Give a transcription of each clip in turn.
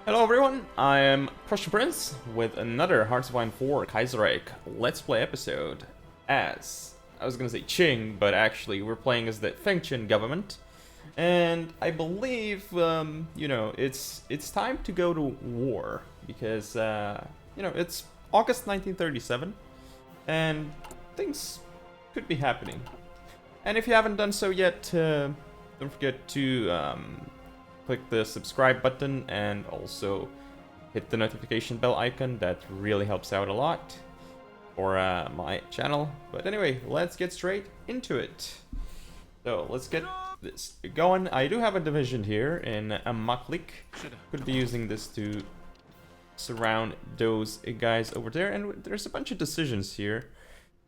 Hello everyone, I am PrussianPrince with another Hearts of Iron 4 Kaiserreich Let's Play episode as, I was gonna say Qing, but actually we're playing as the Fengtian Government. And I believe, it's time to go to war, because, it's August 1937, and things could be happening. And if you haven't done so yet, don't forget to, click the subscribe button and also hit the notification bell icon. That really helps out a lot for my channel. But anyway, let's get straight into it. So let's get this going. I do have a division here in Maklik. Could be using this to surround those guys over there. And there's a bunch of decisions here.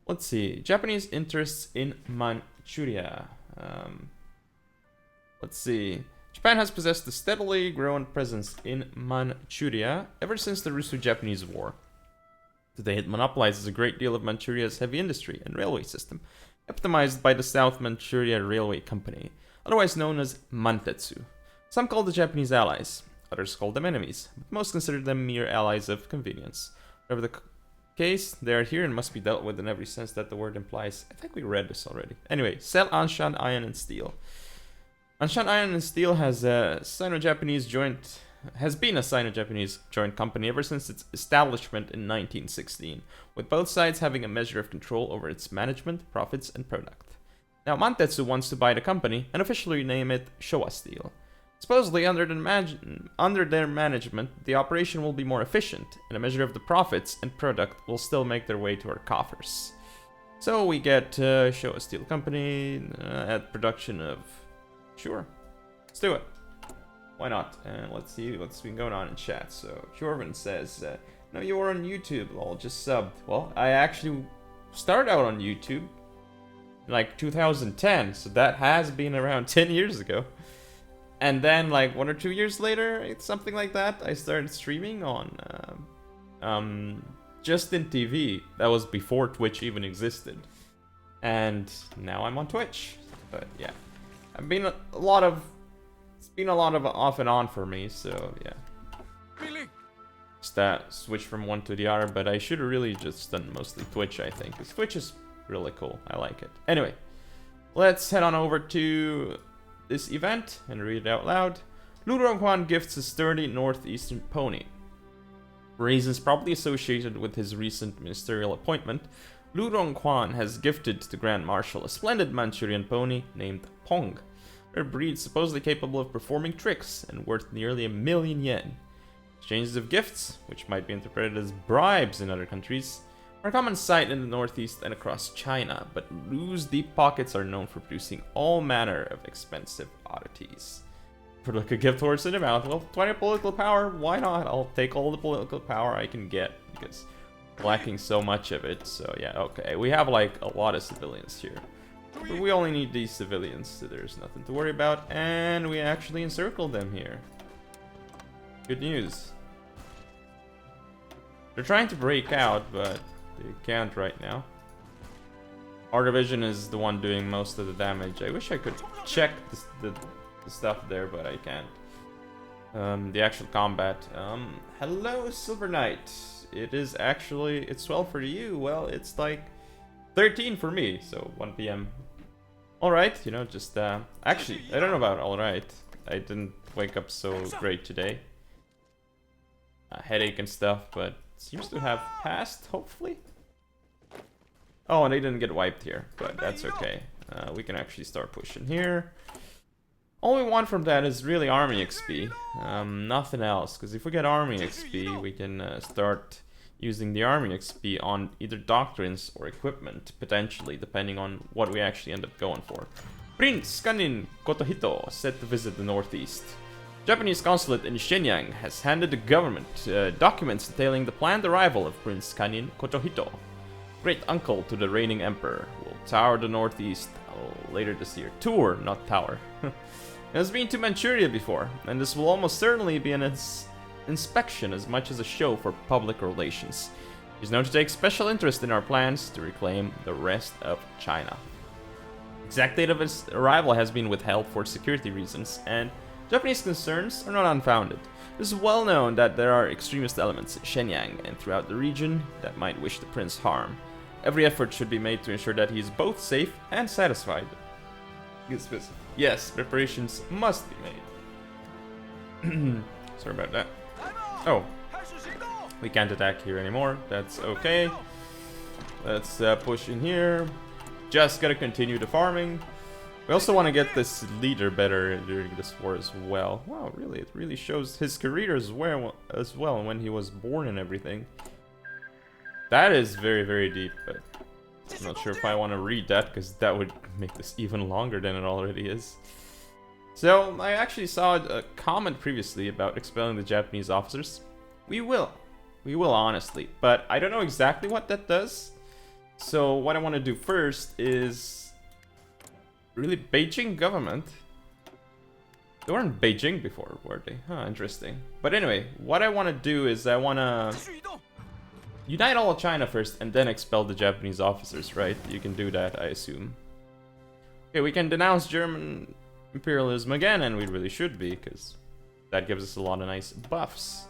Let's see. Japanese interests in Manchuria. Let's see. Japan has possessed a steadily growing presence in Manchuria ever since the Russo-Japanese War. Today it monopolizes a great deal of Manchuria's heavy industry and railway system, epitomized by the South Manchuria Railway Company, otherwise known as Mantetsu. Some call the Japanese allies, others call them enemies, but most consider them mere allies of convenience. Whatever the case, they are here and must be dealt with in every sense that the word implies. I think we read this already. Anyway, sell Anshan iron and steel. Anshan Iron and Steel has been a Sino-Japanese joint company ever since its establishment in 1916, with both sides having a measure of control over its management, profits, and product. Now Mantetsu wants to buy the company and officially name it Showa Steel. Supposedly, under their management, the operation will be more efficient, and a measure of the profits and product will still make their way to our coffers. So we get Showa Steel Company at production of... Sure, let's do it. Why not? And let's see what's been going on in chat. So Jorvin says, no, you were on YouTube. I'll just subbed. Well, I actually started out on YouTube in like 2010, so that has been around 10 years ago. And then like 1 or 2 years later, something like that, I started streaming on Justin TV. That was before Twitch even existed. And now I'm on Twitch. But yeah. It's been a lot of off and on for me, so yeah. Just switch from one to the other, but I should have really just done mostly Twitch, I think, because Twitch is really cool. I like it. Anyway, let's head on over to this event and read it out loud. Lu Ronghuan gifts a sturdy northeastern pony. For reasons probably associated with his recent ministerial appointment, Lu Ronghuan has gifted to the Grand Marshal a splendid Manchurian pony named Pong. Her breed supposedly capable of performing tricks and worth nearly 1 million yen. Exchanges of gifts, which might be interpreted as bribes in other countries, are a common sight in the northeast and across China, but Lu's deep pockets are known for producing all manner of expensive oddities. For like a gift horse in the mouth, well, 20 political power, why not? I'll take all the political power I can get, because lacking so much of it. So yeah, okay, we have like a lot of civilians here, but we only need these civilians, so there's nothing to worry about. And we actually encircled them here. Good news. They're trying to break out, but they can't right now. Our division is the one doing most of the damage. I wish I could check the stuff there, but I can't. The actual combat. Hello, Silver Knight. It's 12 for you. Well, it's like 13 for me, so 1 p.m. Alright, just, actually, I don't know about alright. I didn't wake up so great today. Headache and stuff, but seems to have passed, hopefully. Oh, and they didn't get wiped here, but that's okay. We can actually start pushing here. All we want from that is really army XP, nothing else, because if we get army XP, we can start using the army XP on either doctrines or equipment, potentially, depending on what we actually end up going for. Prince Kanin Kotohito set to visit the northeast. Japanese consulate in Shenyang has handed the government documents detailing the planned arrival of Prince Kanin Kotohito, great uncle to the reigning emperor, will tour the northeast later this year. Tour, not tower. He has been to Manchuria before, and this will almost certainly be an inspection as much as a show for public relations. He's known to take special interest in our plans to reclaim the rest of China. Exact date of his arrival has been withheld for security reasons, and Japanese concerns are not unfounded. It is well known that there are extremist elements in Shenyang and throughout the region that might wish the prince harm. Every effort should be made to ensure that he is both safe and satisfied. Yes, preparations must be made. Sorry about that. Oh, we can't attack here anymore. That's okay. Let's push in here. Just gotta continue the farming. We also want to get this leader better during this war as well. Wow, really, it really shows his career as well when he was born and everything. That is very, very deep, but I'm not sure if I want to read that because that would make this even longer than it already is. So, I actually saw a comment previously about expelling the Japanese officers. We will. We will, honestly. But I don't know exactly what that does. So, what I want to do first is... Really, Beijing government? They weren't Beijing before, were they? Huh, interesting. But anyway, what I want to do is I want to unite all of China first and then expel the Japanese officers, right? You can do that, I assume. Okay, we can denounce German imperialism again, and we really should be, because that gives us a lot of nice buffs.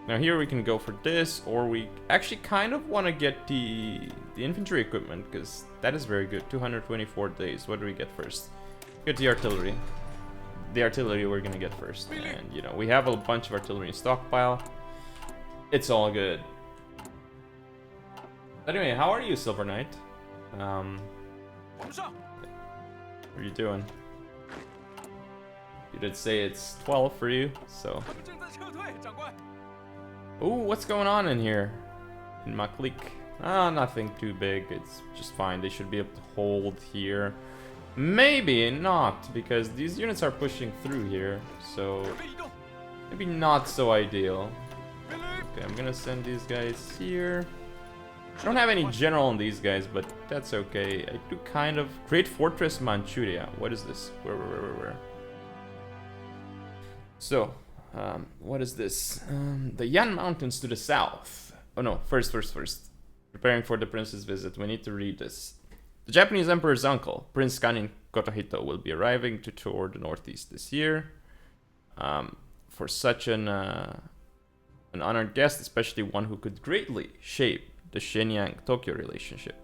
Now here we can go for this, or we actually kind of want to get the infantry equipment, because that is very good. 224 days. What do we get first? Get the artillery. The artillery we're gonna get first. And, you know, we have a bunch of artillery in stockpile. It's all good. Anyway, how are you, Silver Knight? What are you doing? You did say it's 12 for you, so... Ooh, what's going on in here? In my clique? Ah, nothing too big. It's just fine. They should be able to hold here. Maybe not, because these units are pushing through here, so maybe not so ideal. Okay, I'm gonna send these guys here. I don't have any general on these guys, but that's okay. I do kind of... Great Fortress Manchuria. What is this? Where? So... what is this? The Yan Mountains to the south. Oh no, first. Preparing for the prince's visit. We need to read this. The Japanese emperor's uncle, Prince Kanin Kotohito, will be arriving to tour the northeast this year. For such an honored guest, especially one who could greatly shape the Shenyang-Tokyo relationship,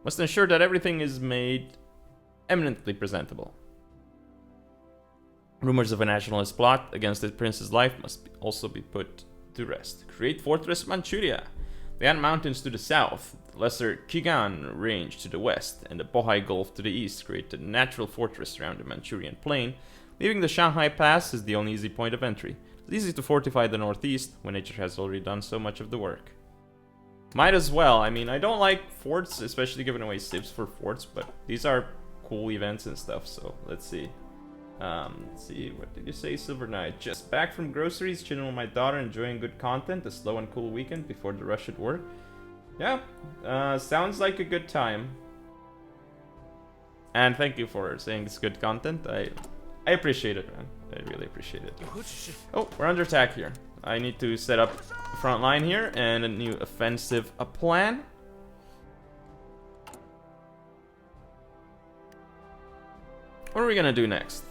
must ensure that everything is made eminently presentable. Rumors of a nationalist plot against the prince's life must also be put to rest. Great Fortress Manchuria. The Yan Mountains to the south, the lesser Kigan Range to the west, and the Bohai Gulf to the east create a natural fortress around the Manchurian plain, leaving the Shanghai Pass as the only easy point of entry. It's easy to fortify the northeast when nature has already done so much of the work. Might as well. I mean, I don't like forts, especially giving away civs for forts, but these are cool events and stuff, so let's see. Let's see, what did you say, Silver Knight? Just back from groceries, chilling with my daughter, enjoying good content, a slow and cool weekend before the rush at work. Yeah, sounds like a good time. And thank you for saying it's good content. I appreciate it, man. I really appreciate it. Oh, we're under attack here. I need to set up the front line here and a new offensive plan. What are we gonna do next?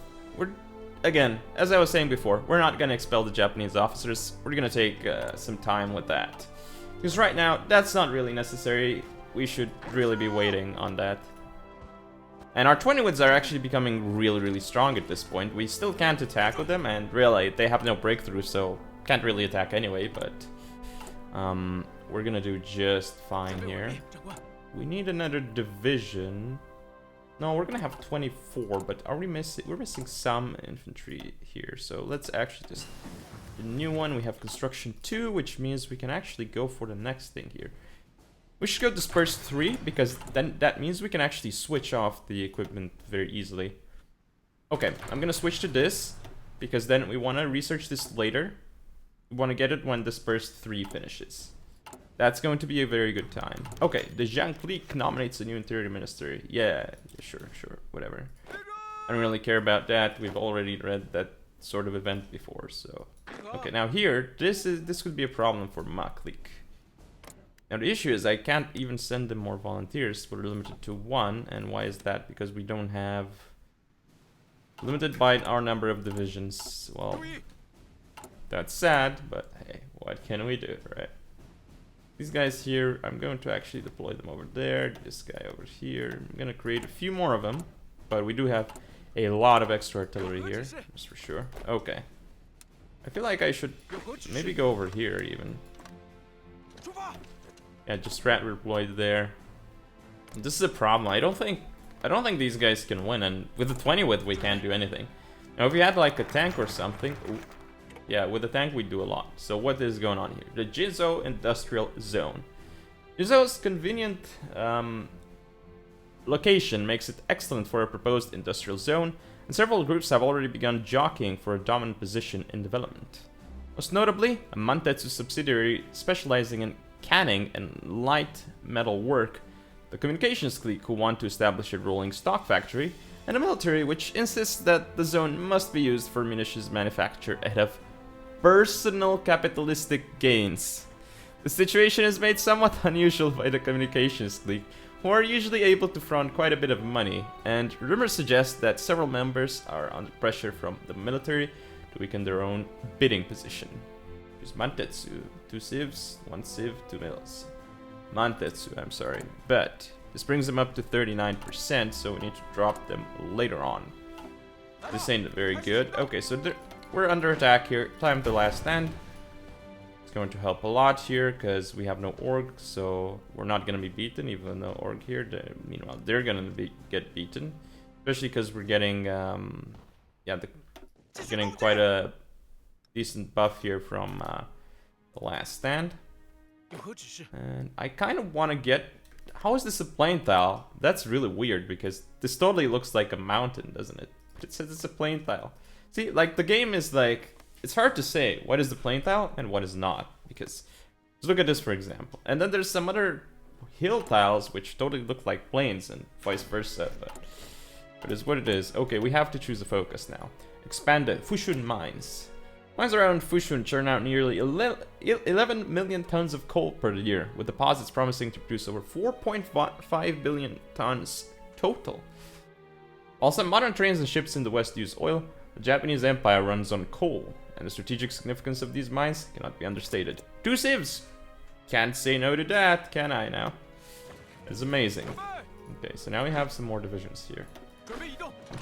Again, as I was saying before, we're not gonna expel the Japanese officers. We're gonna take some time with that. Because right now, that's not really necessary. We should really be waiting on that. And our 20 woods are actually becoming really strong at this point. We still can't attack with them, and really, they have no breakthrough, so can't really attack anyway, but... we're gonna do just fine here. We need another division. No, we're gonna have 24, but are we missing? We're missing some infantry here, so let's actually just... The new one, we have construction 2, which means we can actually go for the next thing here. We should go disperse 3, because then that means we can actually switch off the equipment very easily. Okay, I'm gonna switch to this, because then we want to research this later. We want to get it when disperse 3 finishes. That's going to be a very good time. Okay, the Jiang Clique nominates a new interior minister. Yeah, sure, whatever. I don't really care about that. We've already read that sort of event before, so... Okay, now here, this could be a problem for Ma Clique. Now the issue is I can't even send them more volunteers. We're limited to 1, and why is that? Because we don't have Limited by our number of divisions. Well, that's sad, but hey, what can we do, right? These guys here, I'm going to actually deploy them over there. This guy over here. I'm gonna create a few more of them, but we do have a lot of extra artillery here, that's for sure. Okay. I feel like I should maybe go over here even. Yeah, just strat deployed there. This is a problem. I don't think these guys can win, and with the 20 width we can't do anything. Now if we had like a tank or something, ooh, yeah, with the tank we do a lot. So what is going on here? The Jinzo Industrial Zone. Jinzo's convenient location makes it excellent for a proposed industrial zone, and several groups have already begun jockeying for a dominant position in development. Most notably, a Mantetsu subsidiary specializing in canning and light metal work, the communications clique who want to establish a rolling stock factory, and a military which insists that the zone must be used for munitions manufacture ahead of personal capitalistic gains. The situation is made somewhat unusual by the communications clique, who are usually able to front quite a bit of money, and rumors suggest that several members are under pressure from the military to weaken their own bidding position. Use Mantetsu, 2 civs, 1 civ, 2 mils. Mantetsu, I'm sorry, but this brings them up to 39%, so we need to drop them later on. This ain't very good. Okay, so we're under attack here. Time to last stand. It's going to help a lot here because we have no org, so we're not going to be beaten, even though org here. Meanwhile, they're going to get beaten, especially because we're getting, getting quite a decent buff here from the last stand. And I kind of want to get. How is this a plain tile? That's really weird because this totally looks like a mountain, doesn't it? But it says it's a plain tile. See, like the game is like. It's hard to say what is the plain tile and what is not, because just look at this for example. And then there's some other hill tiles which totally look like plains and vice versa, but it's what it is. Okay, we have to choose a focus now. Expand the Fushun mines. Mines around Fushun churn out nearly 11 million tons of coal per year, with deposits promising to produce over 4.5 billion tons total. While some modern trains and ships in the west use oil, the Japanese Empire runs on coal, and the strategic significance of these mines cannot be understated. 2 civs! Can't say no to that, can I now? It's amazing. Okay, so now we have some more divisions here.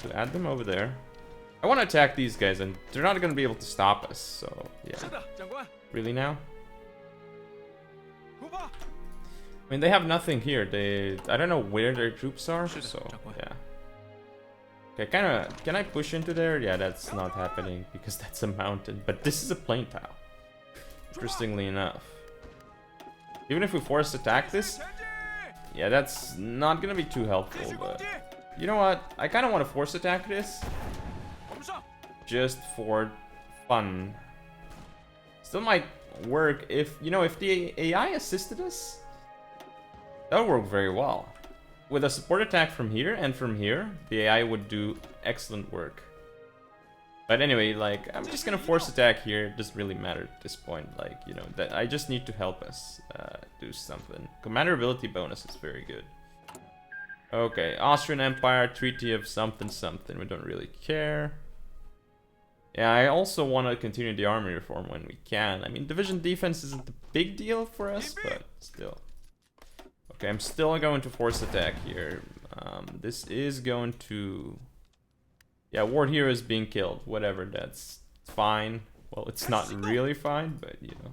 To add them over there. I want to attack these guys, and they're not going to be able to stop us, so yeah. Really now? I mean, they have nothing here. I don't know where their troops are, so yeah. Okay, can I push into there? Yeah, that's not happening because that's a mountain, but this is a plain tile. Interestingly enough. Even if we force attack this, yeah, that's not gonna be too helpful, but you know what? I kind of want to force attack this just for fun. Still might work if, you know, if the AI assisted us, that would work very well. With a support attack from here and from here, the AI would do excellent work. But anyway, like, I'm just gonna force attack here. It doesn't really matter at this point. Like, you know, that I just need to help us do something. Commander ability bonus is very good. Okay, Austrian Empire, Treaty of something something. We don't really care. Yeah, I also want to continue the army reform when we can. I mean, division defense isn't a big deal for us, but still. Okay, I'm still going to force attack here. This is going to... Yeah, Ward Hero is being killed. Whatever, that's fine. Well, it's not really fine, but you know.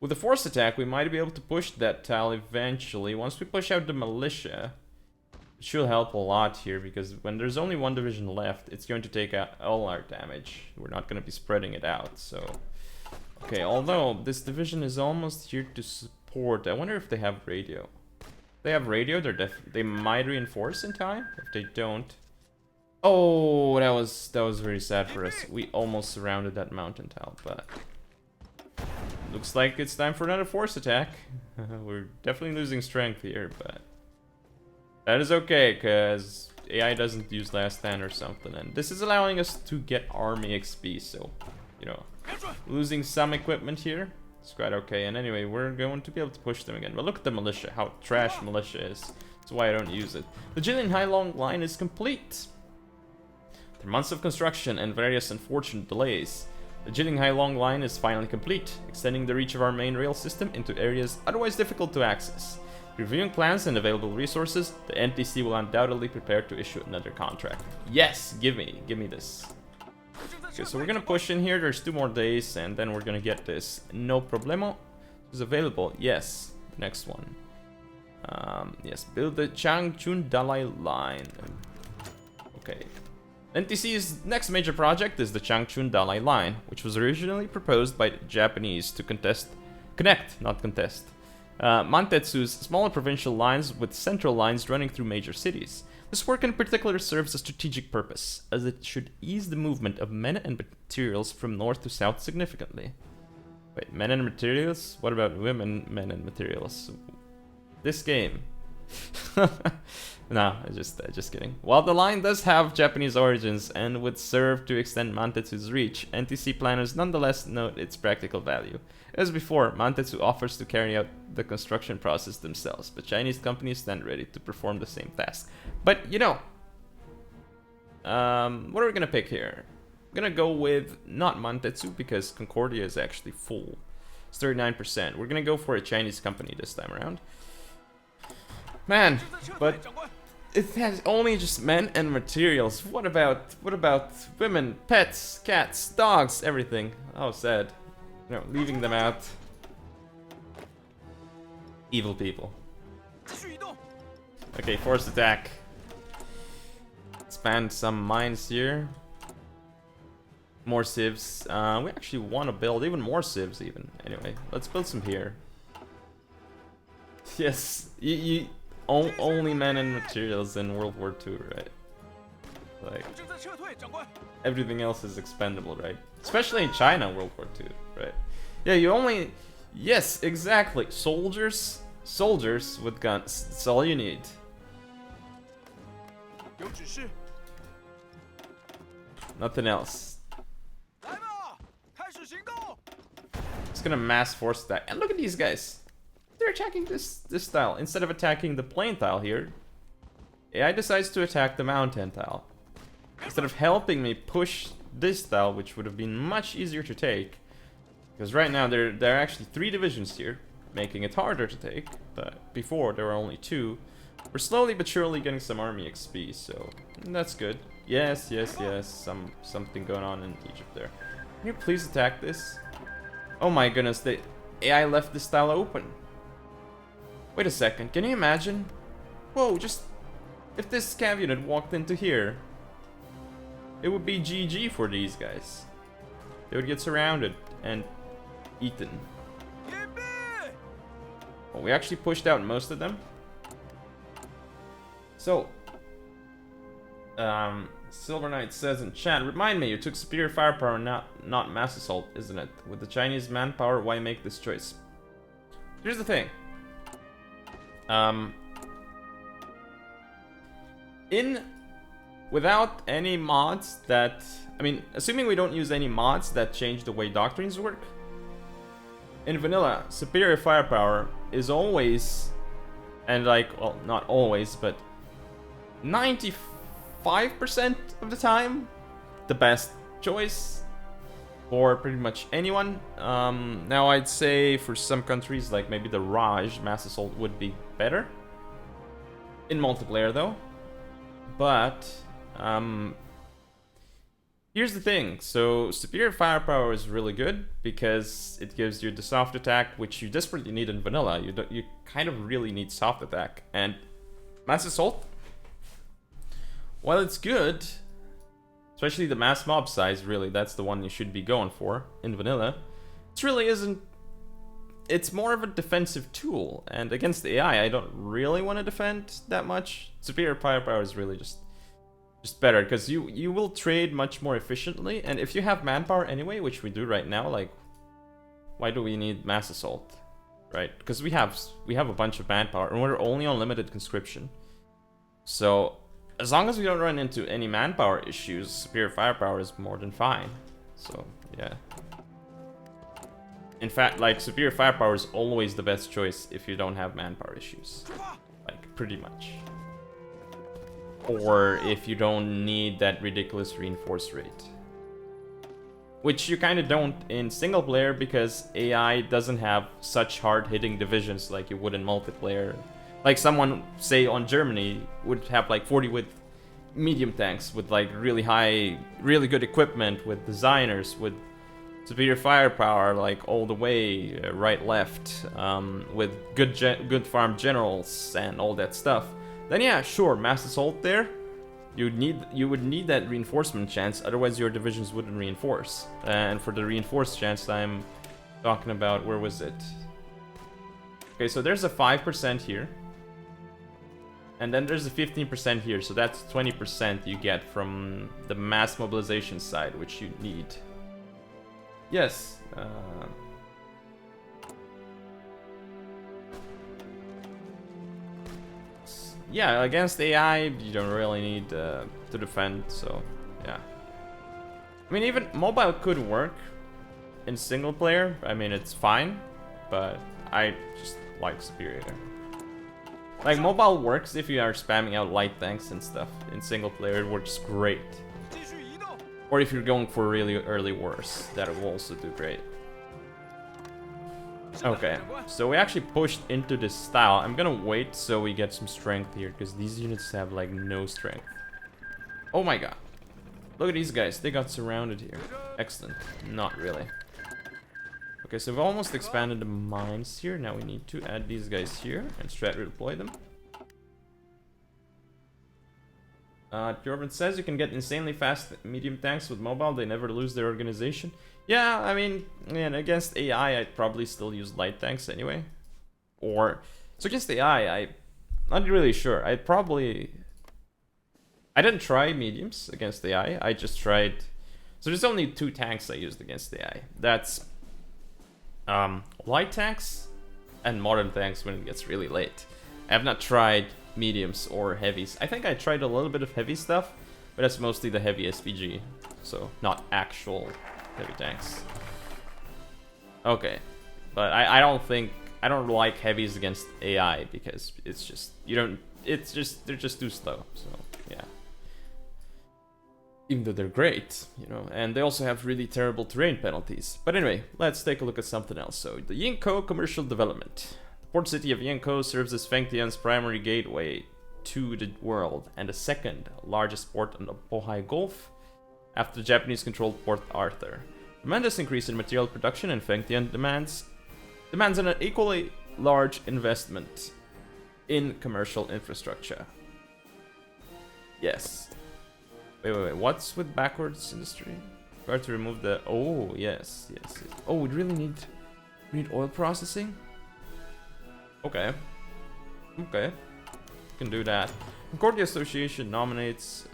With a force attack, we might be able to push that tile eventually. Once we push out the militia, it should help a lot here, because when there's only one division left, it's going to take out all our damage. We're not going to be spreading it out, so... Okay, although this division is almost here to support, I wonder if they have radio. If they have radio, they might reinforce in time. If they don't... Oh, that was very sad for us. We almost surrounded that mountain tile, but... Looks like it's time for another force attack. We're definitely losing strength here, but... That is okay, because AI doesn't use last stand or something, and this is allowing us to get army XP, so... You know, losing some equipment here. It's quite okay, and anyway, we're going to be able to push them again. But look at the militia, how trash militia is. That's why I don't use it. The Jillian High Long line is complete. After months of construction and various unfortunate delays, the Jinhai Long Line is finally complete, extending the reach of our main rail system into areas otherwise difficult to access. Reviewing plans and available resources, the NTC will undoubtedly prepare to issue another contract. Yes, give me this. Okay, so we're gonna push in here. There's 2 more days, and then we're gonna get this. No problemo. Is available. Yes. Next one. Yes, build the Chang-Geun Dolly line. Okay. NTC's next major project is the Chang-Geun Dolly line, which was originally proposed by the Japanese to connect, not contest, Mantetsu's smaller provincial lines with central lines running through major cities. This work in particular serves a strategic purpose, as it should ease the movement of men and materials from north to south significantly. Wait, men and materials? What about women, men and materials? This game. No, just kidding. While the line does have Japanese origins and would serve to extend Mantetsu's reach, NTC planners nonetheless note its practical value. As before, Mantetsu offers to carry out the construction process themselves, but Chinese companies stand ready to perform the same task. But, you know, what are we gonna pick here? I'm gonna go with not Mantetsu because Concordia is actually full. It's 39%. We're gonna go for a Chinese company this time around. Man, but it has only just men and materials. What about women, pets, cats, dogs, everything? Oh, sad. No, leaving them out. Evil people. Okay, forced attack. Expand some mines here. More civs. We actually want to build even more civs even. Anyway, let's build some here. Yes, only men and materials in World War II, right? Like, everything else is expendable, right? Especially in China, World War II, right? Yeah, you only... Yes, exactly. Soldiers with guns. That's all you need. Nothing else. Just gonna mass force that. And look at these guys. They're attacking this tile. Instead of attacking the plain tile here, AI decides to attack the mountain tile. Instead of helping me push this tile, which would have been much easier to take. Because right now there are actually 3 divisions here, making it harder to take. But before there were only 2. We're slowly but surely getting some army XP, so that's good. Yes. Something going on in Egypt there. Can you please attack this? Oh my goodness, the AI left this tile open. Wait a second, can you imagine? Whoa, just... If this cav unit walked into here, it would be GG for these guys. They would get surrounded and eaten. Well, we actually pushed out most of them. So, Silver Knight says in chat, remind me, you took superior firepower, not mass assault, isn't it? With the Chinese manpower, why make this choice? Here's the thing. Without any mods that... I mean, assuming we don't use any mods that change the way doctrines work, in vanilla, superior firepower is always, and like, well, not always, but 95% of the time, the best choice for pretty much anyone. Now I'd say for some countries, like maybe the Raj, mass assault would be better. In multiplayer though. But, here's the thing. So, superior firepower is really good because it gives you the soft attack, which you desperately need in vanilla. You kind of really need soft attack. And mass assault, while it's good, especially the mass mob size, really, that's the one you should be going for in vanilla. It really isn't. It's more of a defensive tool, and against the AI, I don't really want to defend that much. Superior firepower is really just better, because you will trade much more efficiently, and if you have manpower anyway, which we do right now, like, why do we need mass assault, right? Because we have a bunch of manpower, and we're only on limited conscription. So, as long as we don't run into any manpower issues, superior firepower is more than fine. So, yeah. In fact, like, superior firepower is always the best choice if you don't have manpower issues. Like, pretty much. or if you don't need that ridiculous reinforce rate. Which you kind of don't in single player because AI doesn't have such hard-hitting divisions like you would in multiplayer. Like someone, say on Germany, would have like 40 with medium tanks with like really high, really good equipment, with designers, with superior firepower, like all the way, right, left, with good farm generals and all that stuff. Then yeah, sure, mass assault there. You would need that reinforcement chance, otherwise your divisions wouldn't reinforce. And for the reinforced chance I'm talking about, where was it? Okay, so there's a 5% here. And then there's a 15% here, so that's 20% you get from the mass mobilization side, which you need. Yes. Yeah, against AI, you don't really need to defend, so yeah. I mean, even mobile could work in single player. I mean, it's fine, but I just like superior. Like, mobile works if you are spamming out light tanks and stuff. In single player, it works great. Or if you're going for really early wars, that will also do great. Okay, so we actually pushed into this style. I'm gonna wait so we get some strength here, because these units have like no strength. Oh my god. Look at these guys, they got surrounded here. Excellent. Not really. Okay, so we've almost expanded the mines here. Now we need to add these guys here and strat redeploy them. Government says you can get insanely fast medium tanks with mobile. They never lose their organization. Yeah, I mean, man, against AI, I'd probably still use light tanks anyway. Or, so against AI, I'm not really sure. I didn't try mediums against AI. I just tried, so there's only 2 tanks I used against AI. That's light tanks and modern tanks when it gets really late. I have not tried mediums or heavies. I think I tried a little bit of heavy stuff, but that's mostly the heavy SPG, so not actual heavy tanks. Okay, but I don't like heavies against AI because it's just they're just too slow. So yeah, even though they're great, you know, and they also have really terrible terrain penalties. But anyway, let's take a look at something else. So the Jinzo commercial development. The port city of Jinzo serves as Fengtian's primary gateway to the world and the second largest port on the Bohai Gulf after the Japanese-controlled Port Arthur. Tremendous increase in material production and Fengtian demands an equally large investment in commercial infrastructure. Yes. Wait, what's with backwards industry? Required to remove the... Oh, yes. Oh, we really need oil processing? Okay. We can do that. Concordia Association nominates...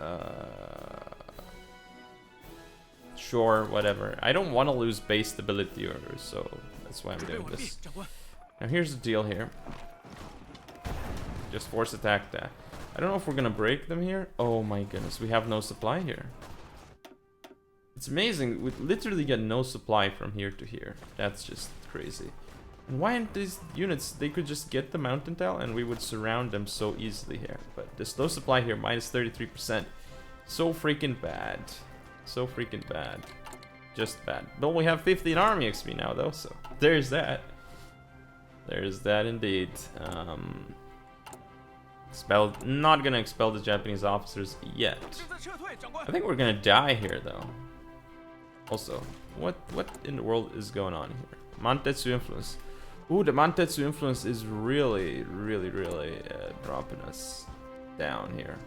Sure, whatever. I don't want to lose base stability orders, so that's why I'm doing this. Now here's the deal here. Just force attack that. I don't know if we're gonna break them here. Oh my goodness, we have no supply here. It's amazing, we literally get no supply from here to here. That's just crazy. And why aren't these units, they could just get the mountain tile and we would surround them so easily here. But there's no supply here, minus 33%. So freaking bad. So freaking bad. Just bad. But we have 15 army XP now though, so there's that. There's that indeed. Not gonna expel the Japanese officers yet. I think we're gonna die here though. Also, what in the world is going on here? Mantetsu influence. Ooh, the Mantetsu influence is really dropping us down here.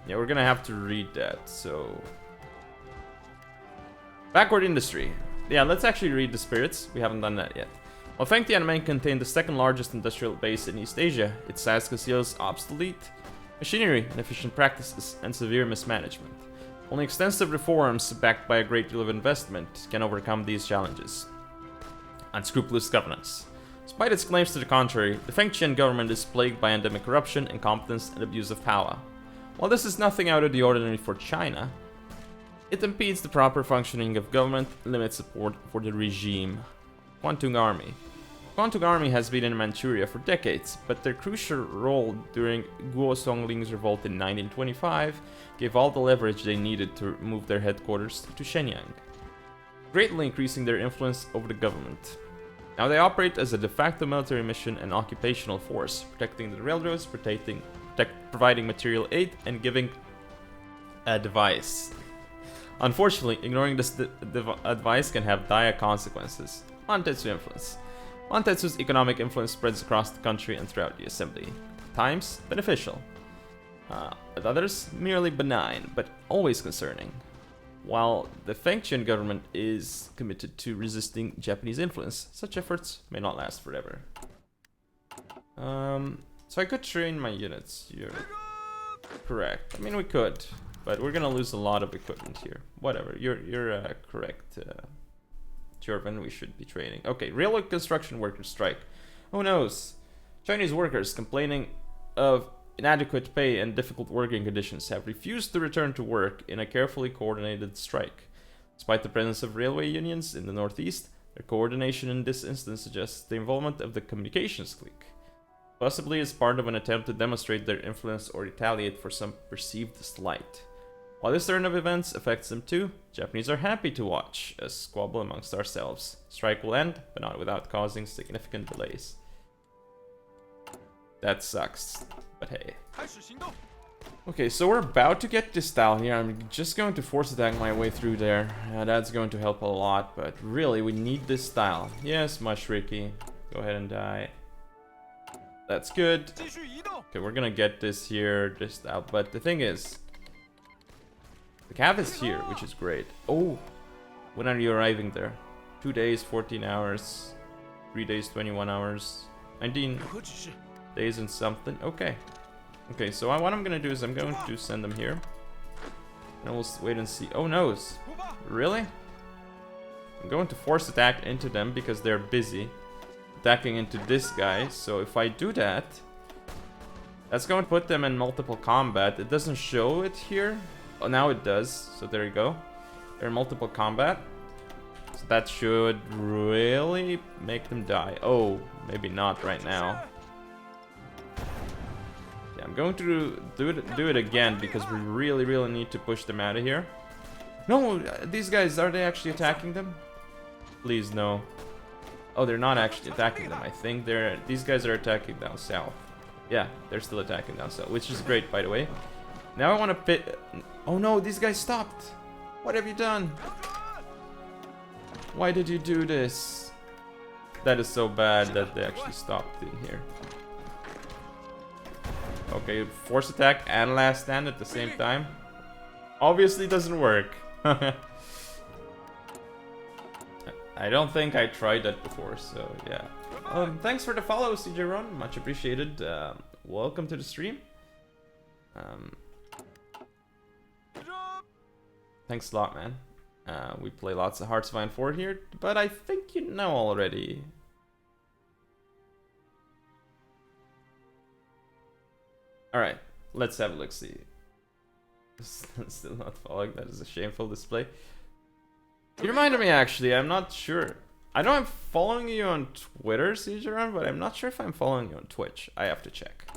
Yeah, we're gonna have to read that, so... Backward industry. Yeah, let's actually read the spirits. We haven't done that yet. While Fengtian may contain the second largest industrial base in East Asia, its size conceals obsolete machinery, inefficient practices, and severe mismanagement. Only extensive reforms, backed by a great deal of investment, can overcome these challenges. Unscrupulous governance. Despite its claims to the contrary, the Fengtian government is plagued by endemic corruption, incompetence, and abuse of power. While this is nothing out of the ordinary for China, it impedes the proper functioning of government and limits support for the regime. Kwantung Army. Quantum Army has been in Manchuria for decades, but their crucial role during Guo Songling's revolt in 1925 gave all the leverage they needed to move their headquarters to Shenyang, greatly increasing their influence over the government. Now they operate as a de facto military mission and occupational force, protecting the railroads, providing material aid, and giving advice. Unfortunately, ignoring this advice can have dire consequences. Mantetsu influence. Mantetsu's economic influence spreads across the country and throughout the assembly. At times, beneficial. At others, merely benign, but always concerning. While the Fengtian government is committed to resisting Japanese influence, such efforts may not last forever. So I could train my units. You're correct. I mean, we could, but we're gonna lose a lot of equipment here. Whatever. You're correct. Jorvan, we should be training. Okay, railway construction workers strike. Who knows? Chinese workers complaining of inadequate pay and difficult working conditions have refused to return to work in a carefully coordinated strike. Despite the presence of railway unions in the northeast, their coordination in this instance suggests the involvement of the communications clique, possibly as part of an attempt to demonstrate their influence or retaliate for some perceived slight. While this turn of events affects them too, Japanese are happy to watch us squabble amongst ourselves. Strike will end, but not without causing significant delays. That sucks, but hey. Okay, so we're about to get this style here. I'm just going to force attack my way through there. That's going to help a lot, but really we need this style. Yes, Mushriki, go ahead and die. That's good. Okay, we're gonna get this here, this style, but the thing is, the cav is here, which is great. Oh, when are you arriving there? 2 days, 14 hours. 3 days, 21 hours. 19 days and something. Okay. Okay, so what I'm gonna do is I'm going to send them here. And we'll wait and see. Oh, noes. Really? I'm going to force attack into them because they're busy attacking into this guy. So if I do that, that's going to put them in multiple combat. It doesn't show it here. Oh, now it does. So there you go. They're in multiple combat. So that should really make them die. Oh, maybe not right now. Yeah, I'm going to do it again because we really need to push them out of here. No, these guys, are they actually attacking them? Please, no. Oh, they're not actually attacking them. I think these guys are attacking down south. Yeah, they're still attacking down south, which is great, by the way. Now I want to pit. Oh no, these guys stopped. What have you done? Why did you do this? That is so bad that they actually stopped in here. Okay, force attack and last stand at the same time. Obviously doesn't work. I don't think I tried that before, so yeah. Thanks for the follow, CJ Ron. Much appreciated. Welcome to the stream. Thanks a lot, man. We play lots of Hearts of Iron 4 here, but I think you know already. Alright, let's have a look-see. Still not following, that is a shameful display. You reminded me, actually, I'm not sure. I know I'm following you on Twitter, Cjaron, but I'm not sure if I'm following you on Twitch. I have to check.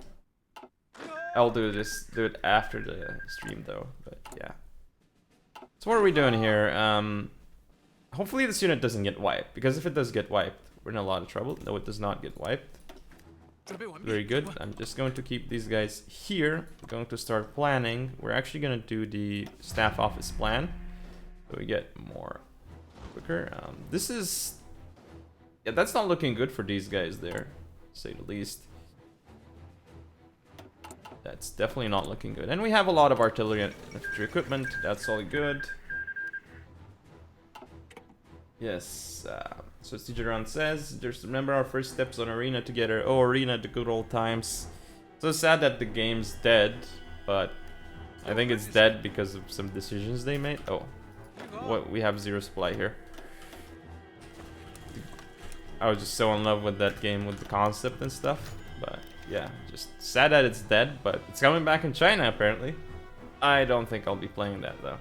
I'll do it after the stream though, but yeah. So what are we doing here? Hopefully this unit doesn't get wiped, because if it does get wiped, we're in a lot of trouble. No, it does not get wiped. Very good. I'm just going to keep these guys here. We're going to start planning. We're actually going to do the staff office plan, so we get more quicker. This is... yeah, that's not looking good for these guys there, to say the least. That's definitely not looking good. And we have a lot of artillery and infantry equipment. That's all good. Yes. So Stigeron says, just remember our first steps on Arena together. Oh, Arena, the good old times. So sad that the game's dead, but I think it's dead because of some decisions they made. Oh, what? We have zero supply here. I was just so in love with that game, with the concept and stuff, but yeah, just sad that it's dead, but it's coming back in China apparently. I don't think I'll be playing that though.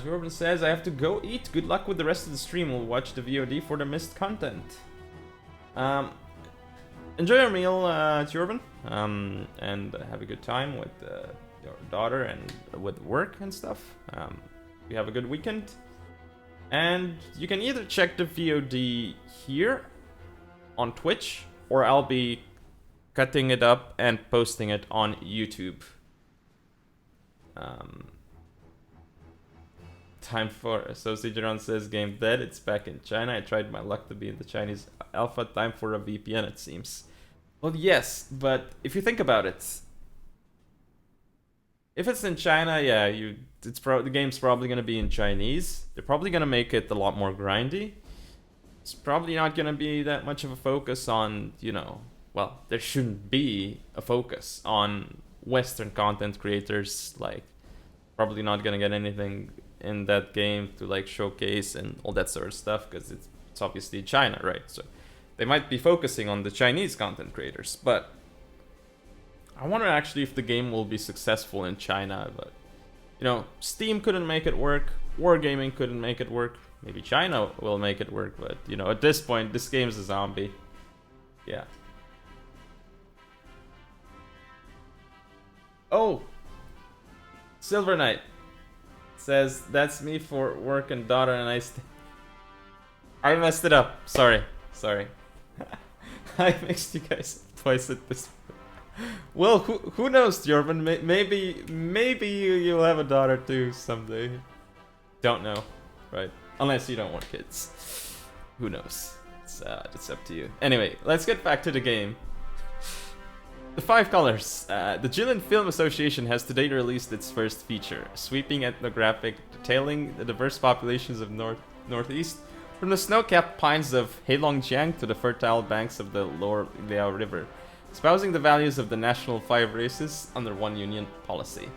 Jordan says, I have to go eat. Good luck with the rest of the stream. We'll watch the VOD for the missed content. Enjoy your meal, Jordan. And have a good time with your daughter and with work and stuff. You have a good weekend. And you can either check the VOD here on Twitch, or I'll be cutting it up and posting it on YouTube. Time for Sociedron says game dead. It's back in China. I tried my luck to be in the Chinese alpha. Time for a VPN, it seems. Well, yes, but if you think about it, if it's in China, yeah, the game's probably gonna be in Chinese. They're probably gonna make it a lot more grindy. It's probably not gonna be that much of a focus on, you know, well, there shouldn't be a focus on Western content creators. Like, probably not gonna get anything in that game to like showcase and all that sort of stuff, because it's obviously China, right? So they might be focusing on the Chinese content creators, but I wonder actually if the game will be successful in China. But you know, Steam couldn't make it work, Wargaming couldn't make it work, maybe China will make it work, but you know, at this point this game's a zombie. Yeah. Oh, Silver Knight says, that's me for work and daughter, and I messed it up. Sorry. I mixed you guys up twice at this point. Well, who knows, Jordan? Maybe you'll have a daughter too someday. Don't know, right? Unless you don't want kids. Who knows? It's up to you. Anyway, let's get back to the game. The Five Colors. The Jilin Film Association has today released its first feature, a sweeping ethnographic detailing the diverse populations of Northeast, from the snow-capped pines of Heilongjiang to the fertile banks of the lower Liao River, espousing the values of the national five races under one union policy.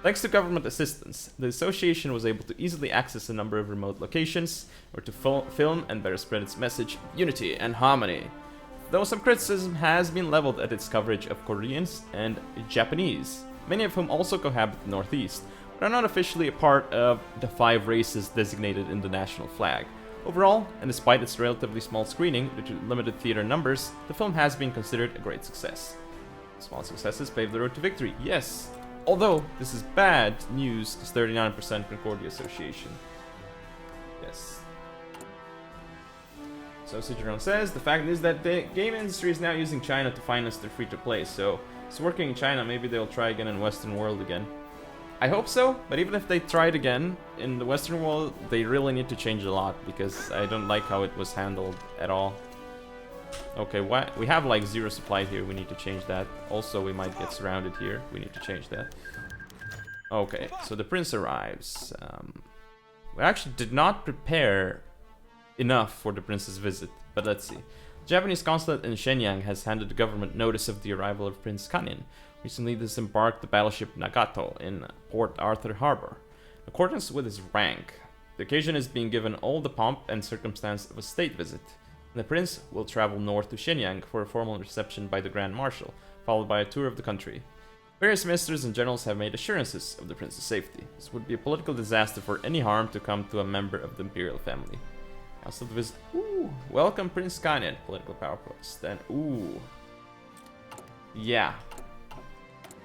Thanks to government assistance, the association was able to easily access a number of remote locations, where to film and better spread its message, unity and harmony. Though some criticism has been leveled at its coverage of Koreans and Japanese, many of whom also cohabit the Northeast, but are not officially a part of the five races designated in the national flag. Overall, and despite its relatively small screening due to limited theater numbers, the film has been considered a great success. Small successes pave the road to victory, yes. Although, this is bad news, because 39% Concordia Association. Yes. So Cicerone says, the fact is that the game industry is now using China to finance their free-to-play, so it's working in China, maybe they'll try again in Western world again. I hope so, but even if they tried again in the Western world, they really need to change a lot, because I don't like how it was handled at all. Okay, what? We have like zero supply here, we need to change that. Also, we might get surrounded here, we need to change that. Okay, so the prince arrives. We actually did not prepare enough for the prince's visit, but let's see. The Japanese consulate in Shenyang has handed the government notice of the arrival of Prince Kanyin. Recently disembarked the battleship Nagato in Port Arthur Harbor. In accordance with his rank, the occasion is being given all the pomp and circumstance of a state visit. And the prince will travel north to Shenyang for a formal reception by the Grand Marshal, followed by a tour of the country. Various ministers and generals have made assurances of the prince's safety. This would be a political disaster for any harm to come to a member of the imperial family. Also the visit. Ooh, welcome Prince Kanyin. Political power post. Then, ooh. Yeah.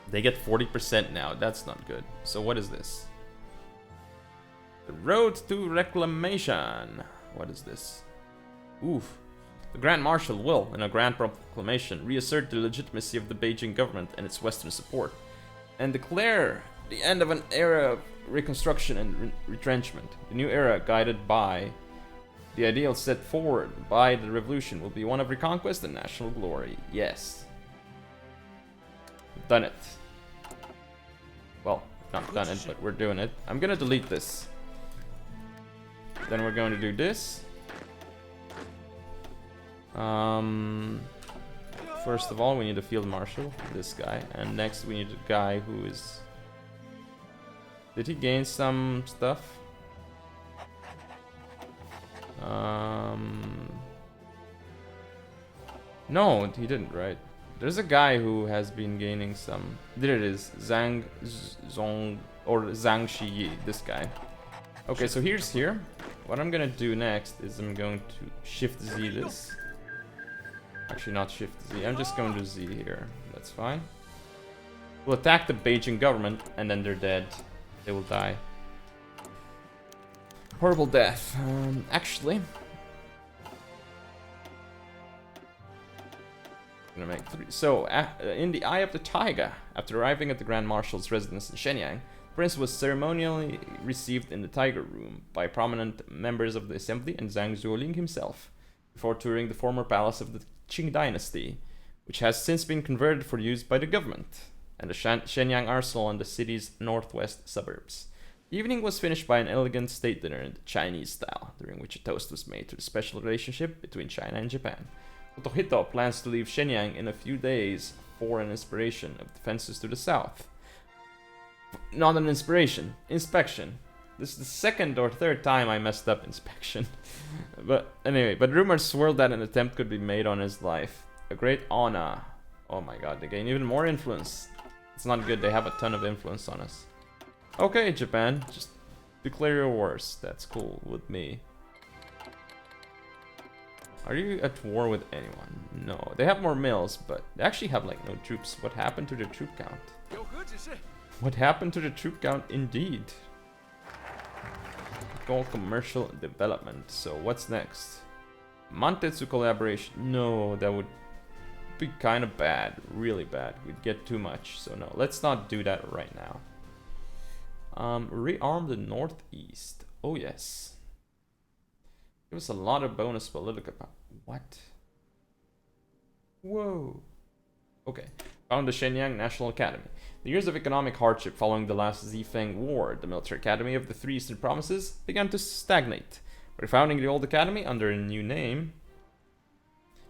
They get 40% now. That's not good. So what is this? The road to Reclamation. What is this? Oof. The Grand Marshal will, in a grand proclamation, reassert the legitimacy of the Beijing government and its Western support, and declare the end of an era of reconstruction and retrenchment. The new era, guided by the ideals set forward by the revolution, will be one of reconquest and national glory. Yes. We've done it. Well, not done it, but we're doing it. I'm gonna delete this. Then we're going to do this. First of all, we need a field marshal, this guy, and next we need a guy who is... Did he gain some stuff? No, he didn't, right? There's a guy who has been gaining some... There it is, Zhang Zong, or Zhang Shiyi, this guy. Okay, so here's here. What I'm gonna do next is I'm going to Shift Z this. Actually, not Shift Z. I'm just going to Z here. That's fine. We'll attack the Beijing government, and then they're dead. They will die. Horrible death. Actually, I'm gonna make 3. So, in the eye of the tiger, after arriving at the Grand Marshal's residence in Shenyang, the prince was ceremonially received in the Tiger Room by prominent members of the assembly and Zhang Zuoling himself, before touring the former palace of the Qing dynasty, which has since been converted for use by the government, and the Shenyang arsenal in the city's northwest suburbs. The evening was finished by an elegant state dinner in the Chinese style, during which a toast was made to the special relationship between China and Japan. Otohito plans to leave Shenyang in a few days for an inspiration of defenses to the south. Not an inspiration, inspection. This is the second or third time I messed up inspection. But anyway, rumors swirled that an attempt could be made on his life. A great honor. Oh my god, they gain even more influence. It's not good, they have a ton of influence on us. Okay, Japan, just declare your wars. That's cool with me. Are you at war with anyone? No. They have more mills, but they actually have like no troops. What happened to their troop count? What happened to the troop count indeed? Called commercial development. So what's next? Mantetsu collaboration. No, that would be kind of bad. Really bad. We'd get too much. So no, let's not do that right now. Rearm the northeast. Oh yes. Give us a lot of bonus political power. What? Whoa. Okay. Found the Shenyang National Academy. The years of economic hardship following the last Zifeng War, the military academy of the three eastern provinces began to stagnate. Refounding the old academy under a new name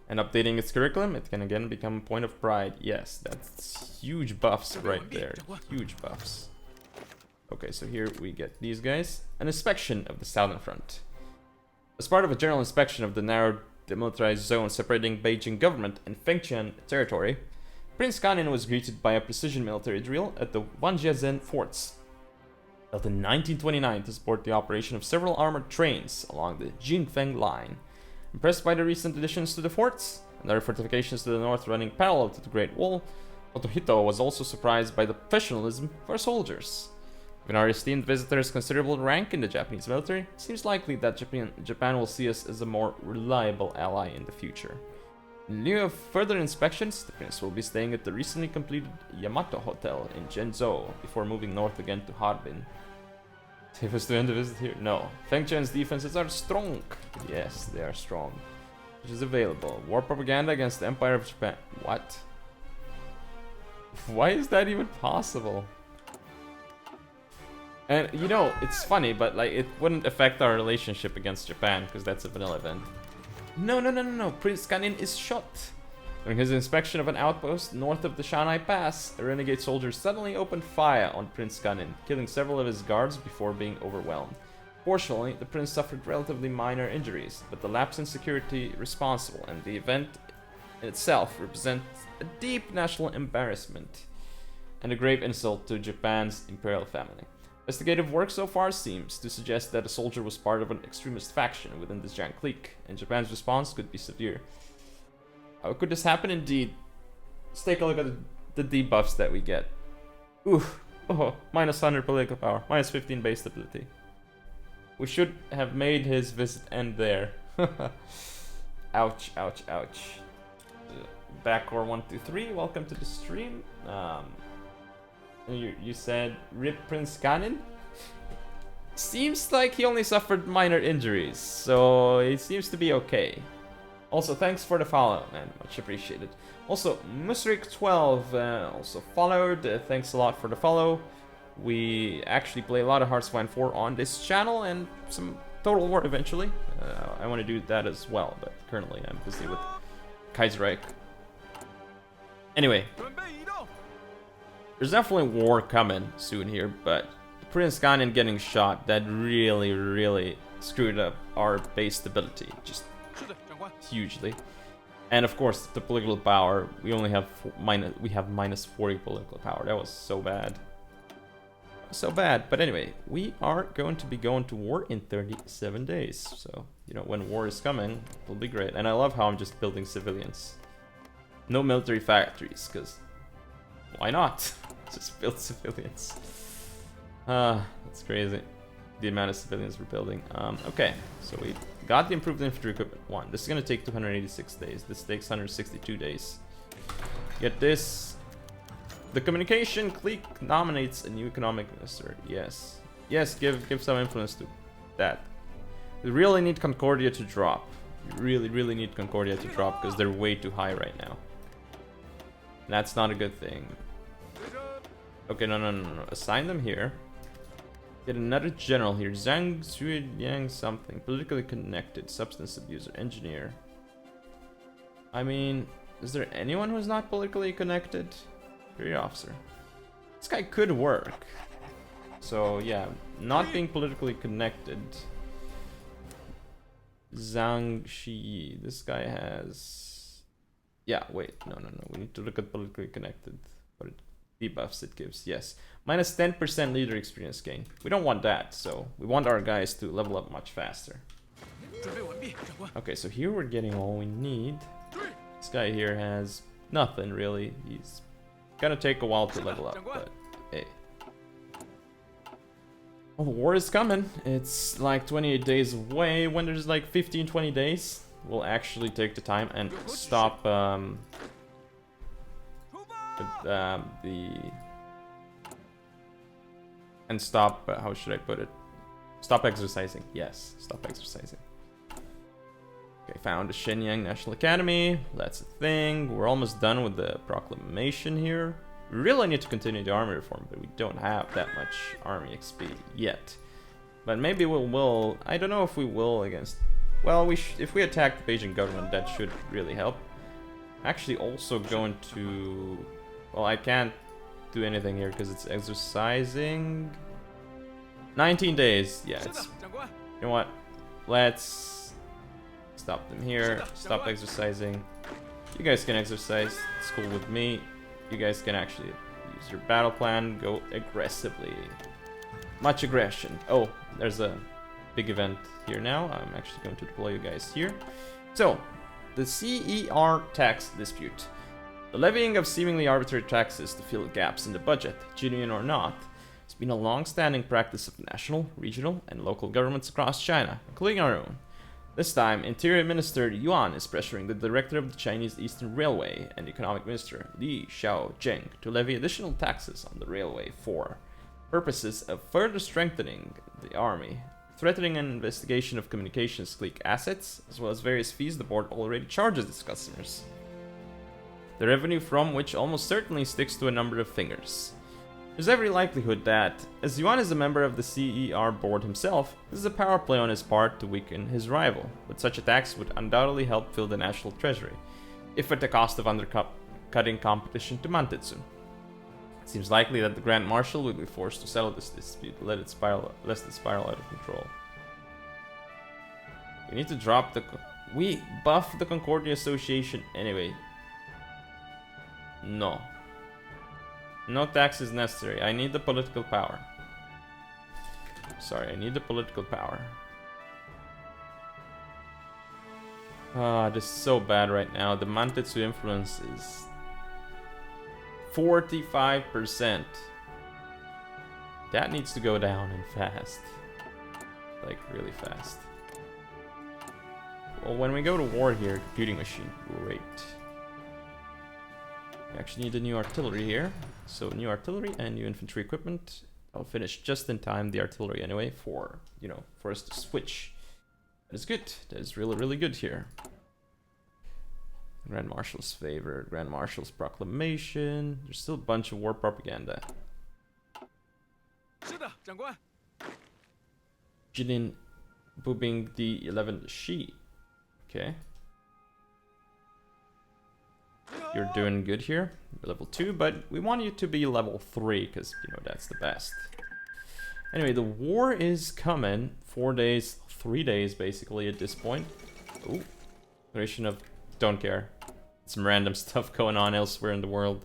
and updating its curriculum, it can again become a point of pride. Yes, that's huge buffs right there. Huge buffs. Okay, so here we get these guys. An inspection of the southern front. As part of a general inspection of the narrow demilitarized zone separating Beijing government and Fengtian territory, Prince Kanin was greeted by a precision military drill at the Wanjiazen forts, built in 1929 to support the operation of several armored trains along the Jingfeng line. Impressed by the recent additions to the forts and their fortifications to the north running parallel to the Great Wall, Otohito was also surprised by the professionalism of our soldiers. Given our esteemed visitor's considerable rank in the Japanese military, it seems likely that Japan will see us as a more reliable ally in the future. In lieu of further inspections, the prince will be staying at the recently completed Yamato Hotel in Jinzo before moving north again to Harbin. Save us to end the visit here? No. Fengtian's defenses are strong. Yes, they are strong. Which is available. War propaganda against the Empire of Japan. What? Why is that even possible? And you know, it's funny, but like it wouldn't affect our relationship against Japan because that's a vanilla event. No. Prince Kanin is shot. During his inspection of an outpost north of the Shanghai Pass, a renegade soldier suddenly opened fire on Prince Kanin, killing several of his guards before being overwhelmed. Fortunately, the prince suffered relatively minor injuries, but the lapse in security responsible and the event in itself represents a deep national embarrassment and a grave insult to Japan's imperial family. Investigative work so far seems to suggest that a soldier was part of an extremist faction within the Jiang clique, and Japan's response could be severe. How could this happen? Indeed. Let's take a look at the debuffs that we get. Oof. Oh, minus 100 political power, minus 15 base stability. We should have made his visit end there. Ouch, ouch, ouch. Backcore123, welcome to the stream. You said RIP Prince Kanin? Seems like he only suffered minor injuries, so it seems to be okay. Also, thanks for the follow, man. Much appreciated. Also, Musrik12 also followed. Thanks a lot for the follow. We actually play a lot of Hearthstone 4 on this channel and some Total War eventually. I want to do that as well, but currently I'm busy with Kaiserreich. Anyway. There's definitely war coming soon here, but Prince Kanin getting shot, that really screwed up our base stability, just hugely. And of course, the political power, we only have minus 40 political power. That was so bad. so bad. But anyway, we are going to be going to war in 37 days. So, you know, when war is coming, it'll be great. And I love how I'm just building civilians. No military factories, because why not? Just build civilians. That's crazy. The amount of civilians we're building. Okay, so we got the improved infantry equipment 1. This is going to take 286 days. This takes 162 days. Get this. The communication clique nominates a new economic minister. Yes. Yes, give some influence to that. We really need Concordia to drop. We really need Concordia to drop because they're way too high right now. That's not a good thing. Okay, no. Assign them here. Get another general here. Zhang Zhuiyang something. Politically connected. Substance abuser. Engineer. I mean, is there anyone who's not politically connected? Superior officer. This guy could work. So yeah, not being politically connected. Zhang Shi. This guy has... Yeah, wait. No. We need to look at politically connected. What debuffs it gives. Yes. Minus 10% leader experience gain. We don't want that, so we want our guys to level up much faster. Okay, so here we're getting all we need. This guy here has nothing really. He's gonna take a while to level up, but hey. Well, the war is coming. It's like 28 days away. When there's like 15-20 days, we'll actually take the time and stop how should I put it? Stop exercising. Yes, stop exercising. Okay, found the Shenyang National Academy. That's a thing. We're almost done with the Proclamation here. We really need to continue the army reform, but we don't have that much army XP yet. But maybe we will. I don't know if we will against... Well, if we attack the Beijing government, that should really help. Actually, also going to... Well, I can't do anything here because it's exercising. 19 days. Yeah, it's... You know what? Let's stop them here. Stop exercising. You guys can exercise. It's cool with me. You guys can actually use your battle plan. Go aggressively. Much aggression. Oh, there's a big event here now. I'm actually going to deploy you guys here. So, the Cer Tax Dispute. The levying of seemingly arbitrary taxes to fill gaps in the budget, genuine or not, has been a long-standing practice of national, regional, and local governments across China, including our own. This time, Interior Minister Yuan is pressuring the director of the Chinese Eastern Railway and Economic Minister Li Xiaozheng to levy additional taxes on the railway for purposes of further strengthening the army, threatening an investigation of communications clique assets, as well as various fees the board already charges its customers, the revenue from which almost certainly sticks to a number of fingers. There's every likelihood that, as Yuan is a member of the CER board himself, this is a power play on his part to weaken his rival, but such a tax would undoubtedly help fill the national treasury, if at the cost of undercutting competition to Mantetsu. It seems likely that the Grand Marshal will be forced to settle this dispute, lest it spiral out of control. We need to drop the... We buff the Concordia Association anyway. No. No tax is necessary. I need the political power. Sorry, I need the political power. This is so bad right now. The Mantetsu influence is 45%. That needs to go down and fast. Like, really fast. Well, when we go to war here, computing machine, great. We actually need a new artillery here. So new artillery and new infantry equipment. I'll finish just in time the artillery anyway for, you know, for us to switch. That is good. That is really, really good here. Grand Marshal's favor, Grand Marshal's proclamation. There's still a bunch of war propaganda. Jinin Bubing D11 Shi. Okay. You're doing good here. You're level 2, but we want you to be level 3 because, you know, that's the best. Anyway, the war is coming. 4 days, 3 days basically at this point. Ooh. Duration of... Don't care. Some random stuff going on elsewhere in the world.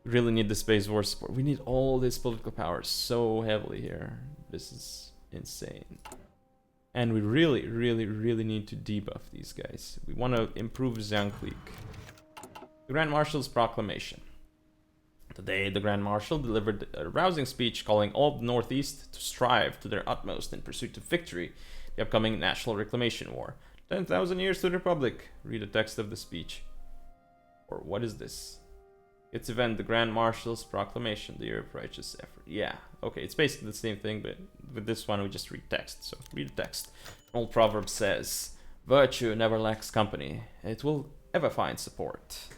We really need the space war support. We need all this political power so heavily here. This is insane. And we really, really, really need to debuff these guys. We want to improve Zhangli. The Grand Marshal's Proclamation. Today, the Grand Marshal delivered a rousing speech calling all of the Northeast to strive to their utmost in pursuit of victory, the upcoming National Reclamation War. 10,000 years to the Republic. Read the text of the speech. Or what is this? Its event, the Grand Marshal's Proclamation, the Year of Righteous Effort. Yeah, okay, it's basically the same thing, but with this one we just read text. So read the text. An old proverb says, "Virtue never lacks company. It will ever find support.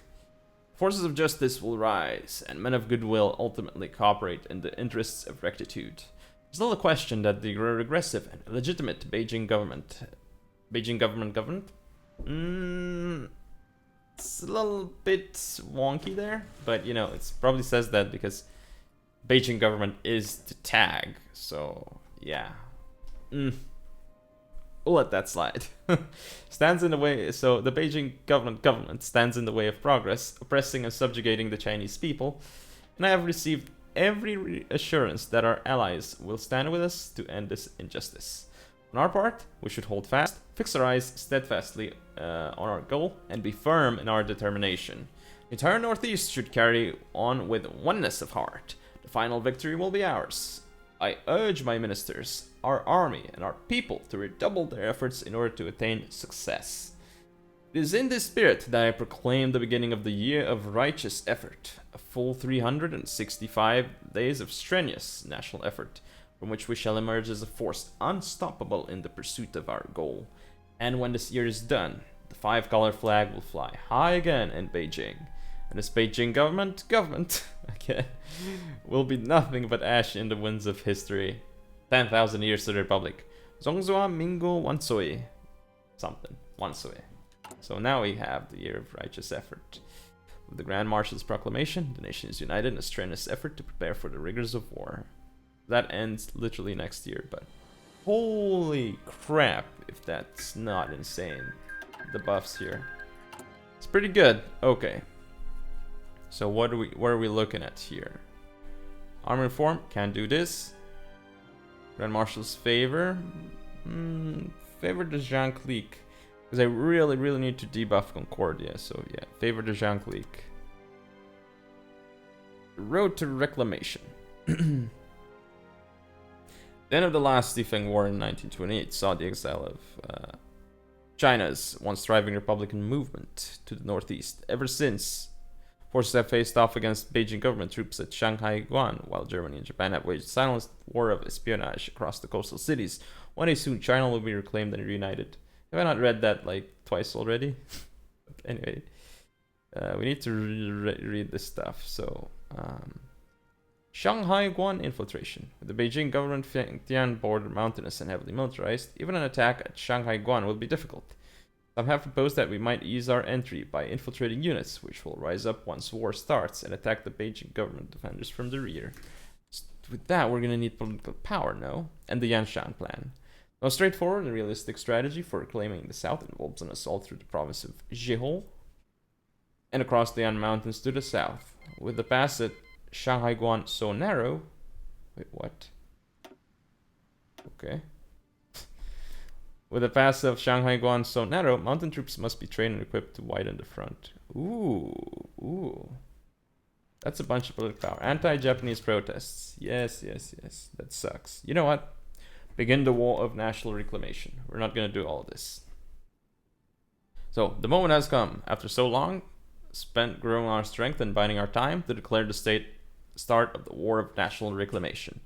Forces of justice will rise, and men of goodwill ultimately cooperate in the interests of rectitude." There's little question that the regressive and illegitimate Beijing government... It's a little bit wonky there, but you know, it probably says that because Beijing government is the tag, so yeah. We'll let that slide. Stands in the way, so the Beijing government stands in the way of progress, oppressing and subjugating the Chinese people, and I have received every assurance that our allies will stand with us to end this injustice. On our part, we should hold fast, fix our eyes steadfastly on our goal, and be firm in our determination. The entire Northeast should carry on with oneness of heart. The final victory will be ours. I urge my ministers, our army, and our people to redouble their efforts in order to attain success. It is in this spirit that I proclaim the beginning of the Year of Righteous Effort, a full 365 days of strenuous national effort, from which we shall emerge as a force unstoppable in the pursuit of our goal. And when this year is done, the 5-color flag will fly high again in Beijing, and this Beijing government again, will be nothing but ash in the winds of history. 10,000 years to the Republic. Zhongzhua Mingo Wansui. Something. Wansui. So now we have the Year of Righteous Effort. With the Grand Marshal's Proclamation, the nation is united in a strenuous effort to prepare for the rigors of war. That ends literally next year, but holy crap if that's not insane. The buffs here. It's pretty good. Okay. So what are we looking at here? Army reform, can't do this. Grand Marshal's favor. Favor the Zhangli. Because I really, really need to debuff Concordia. So yeah, favor the Zhangli. Road to Reclamation. The end of the last Defeng War in 1928 saw the exile of China's once thriving Republican movement to the northeast. Ever since, forces have faced off against Beijing government troops at Shanghai-Guan, while Germany and Japan have waged a silent war of espionage across the coastal cities. One day soon, China will be reclaimed and reunited. Have I not read that like twice already? Anyway, we need to read this stuff. So, Shanghai-Guan infiltration. With the Beijing government Fengtian border mountainous and heavily militarized, even an attack at Shanghai-Guan will be difficult. Some have proposed that we might ease our entry by infiltrating units, which will rise up once war starts and attack the Beijing government defenders from the rear. With that, we're going to need political power, no? And the Yanshan plan. The most straightforward and realistic strategy for reclaiming the south involves an assault through the province of Zhejiang and across the Yan Mountains to the south. With the pass at Shanghai-Guan so narrow... Wait, what? Okay. With the pass of Shanghai-Guan so narrow, mountain troops must be trained and equipped to widen the front. Ooh. That's a bunch of political power. Anti-Japanese protests. Yes. That sucks. You know what? Begin the war of national reclamation. We're not going to do all of this. So, the moment has come. After so long spent growing our strength and biding our time to declare the start of the war of national reclamation.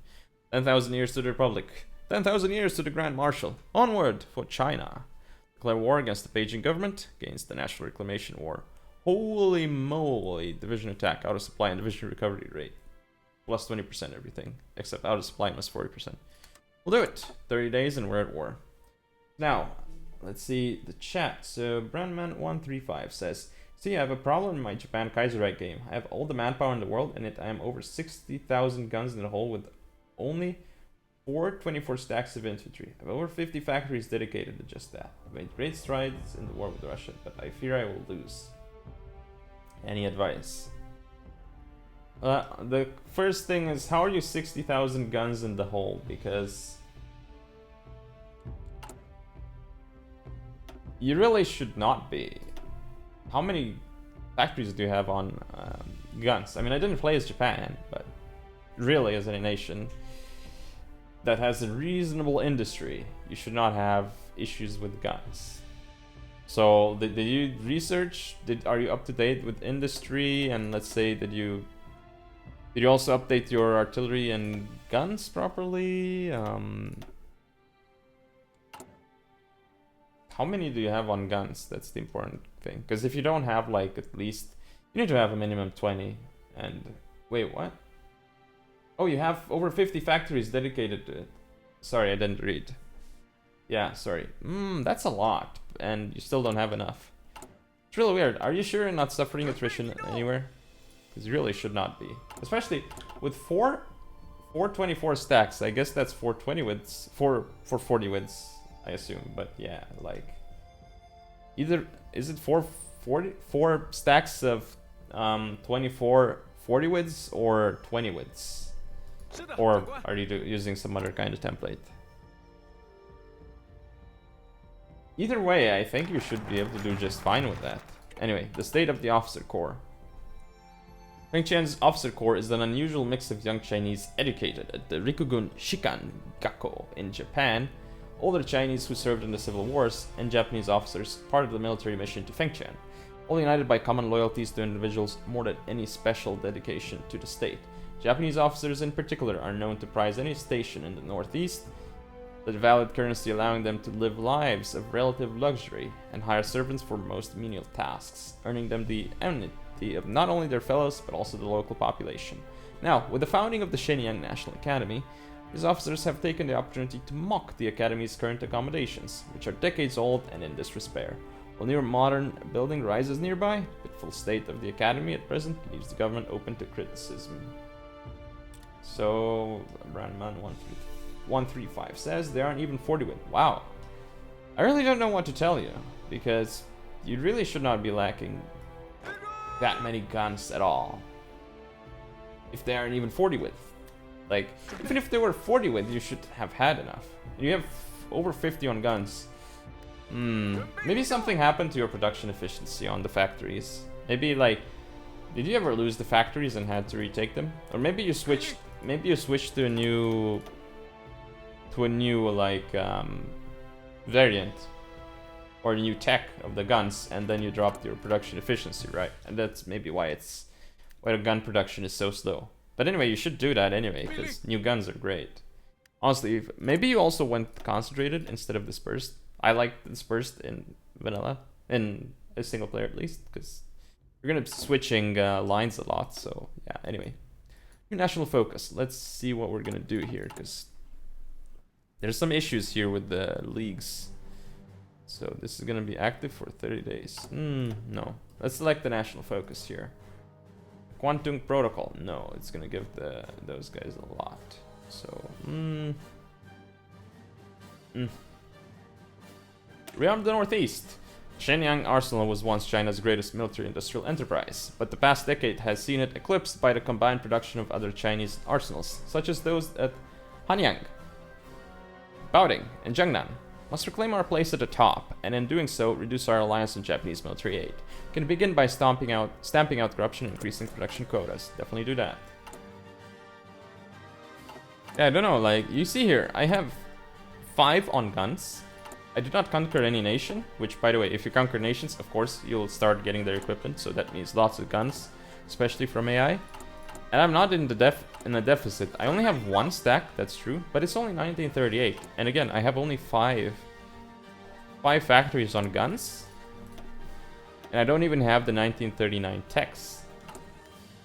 10,000 years to the Republic. 10,000 years to the Grand Marshal. Onward for China. Declare war against the Beijing government, against the National Reclamation War. Holy moly. Division attack, out of supply, and division recovery rate. Plus 20% everything. Except out of supply minus 40%. We'll do it. 30 days and we're at war. Now, let's see the chat. So, Brandman135 says, "See, I have a problem in my Japan Kaiserreich game. I have all the manpower in the world, and yet I am over 60,000 guns in the hole with only 424 stacks of infantry. I have over 50 factories dedicated to just that. I've made great strides in the war with Russia, but I fear I will lose. Any advice?" The first thing is, how are you 60,000 guns in the hole? Because you really should not be. How many factories do you have on guns? I mean, I didn't play as Japan, but really as a nation that has a reasonable industry, you should not have issues with guns. So did you research? Are you up to date with industry? And let's say, did you also update your artillery and guns properly? How many do you have on guns? That's the important thing. Because if you don't have, like, at least... You need to have a minimum 20. And... Wait, what? Oh, you have over 50 factories dedicated to it. Sorry, I didn't read. Yeah, sorry. That's a lot. And you still don't have enough. It's really weird. Are you sure you're not suffering attrition anywhere? Because you really should not be. Especially with 424 stacks. I guess that's 420 widths. 440 widths. I assume, but yeah, like either is it 4 stacks of 24 40 widths or 20 widths, or are you using some other kind of template? Either way, I think you should be able to do just fine with that. Anyway, the state of the officer corps. Fengtian's officer corps is an unusual mix of young Chinese educated at the Rikugun Shikan Gakko in Japan, older Chinese who served in the civil wars, and Japanese officers part of the military mission to Fengtian, all united by common loyalties to individuals more than any special dedication to the state. Japanese officers in particular are known to prize any station in the northeast, the valid currency allowing them to live lives of relative luxury and hire servants for most menial tasks, earning them the enmity of not only their fellows but also the local population. Now, with the founding of the Shenyang National Academy, these officers have taken the opportunity to mock the Academy's current accommodations, which are decades old and in disrepair. While new modern building rises nearby, the full state of the Academy at present leaves the government open to criticism. So, Brandman 135 says they aren't even 40 width. Wow. I really don't know what to tell you, because you really should not be lacking that many guns at all. If they aren't even 40 width. Like, even if they were 40 width, you should have had enough. You have over 50 on guns. Maybe something happened to your production efficiency on the factories. Maybe, like, did you ever lose the factories and had to retake them? Or maybe you switched to a new like variant or new tech of the guns, and then you dropped your production efficiency, right? And that's maybe why the gun production is so slow. But anyway, you should do that anyway, because new guns are great. Honestly, maybe you also went concentrated instead of dispersed. I like dispersed in vanilla, in a single player at least, because you're gonna be switching lines a lot. So yeah. Anyway, new national focus. Let's see what we're gonna do here, because there's some issues here with the leagues. So this is gonna be active for 30 days. No. Let's select the national focus here. Quantum Protocol. No, it's gonna give those guys a lot. So, Realm of the Northeast. Shenyang Arsenal was once China's greatest military-industrial enterprise, but the past decade has seen it eclipsed by the combined production of other Chinese arsenals, such as those at Hanyang, Baoding, and Jiangnan. Must reclaim our place at the top, and in doing so, reduce our reliance on Japanese military aid. We can begin by stamping out corruption and increasing production quotas. Definitely do that. Yeah, I don't know, like, you see here, I have 5 on guns. I did not conquer any nation, which, by the way, if you conquer nations, of course, you'll start getting their equipment, so that means lots of guns, especially from AI. And I'm not in a deficit. I only have 1 stack, that's true, but it's only 1938. And again, I have only 5 factories on guns. And I don't even have the 1939 techs.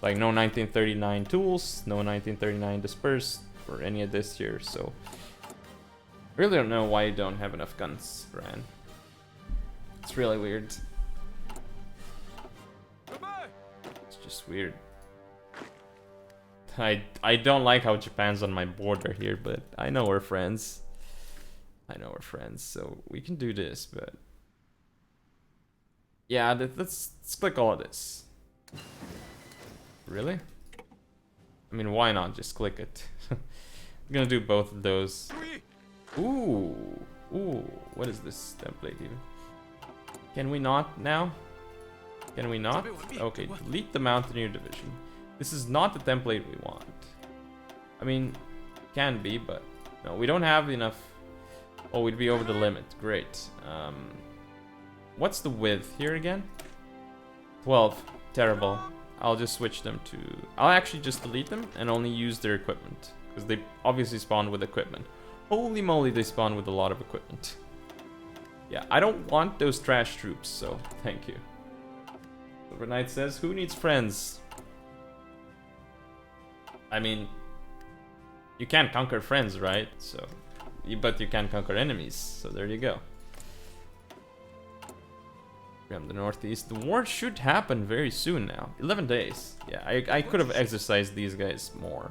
Like, no 1939 tools, no 1939 dispersed, or any of this here, so... I really don't know why you don't have enough guns, Brian. It's really weird. It's just weird. I don't like how Japan's on my border here, but I know we're friends. So we can do this, but... Yeah, let's click all of this. Really? I mean, why not just click it? I'm gonna do both of those. Ooh, ooh, what is this template even? Can we not now? Can we not? Okay, delete the Mountaineer Division. This is not the template we want. I mean, can be, but no, we don't have enough. Oh, we'd be over the limit. Great. What's the width here again? 12. Terrible. I'll just switch them to... I'll actually just delete them and only use their equipment. Because they obviously spawn with equipment. Holy moly, they spawn with a lot of equipment. Yeah, I don't want those trash troops, so thank you. Silver Knight says, who needs friends? I mean, you can't conquer friends, right? So, but you can conquer enemies, so there you go. From the northeast, the war should happen very soon now. 11 days. Yeah, I could have exercised these guys more.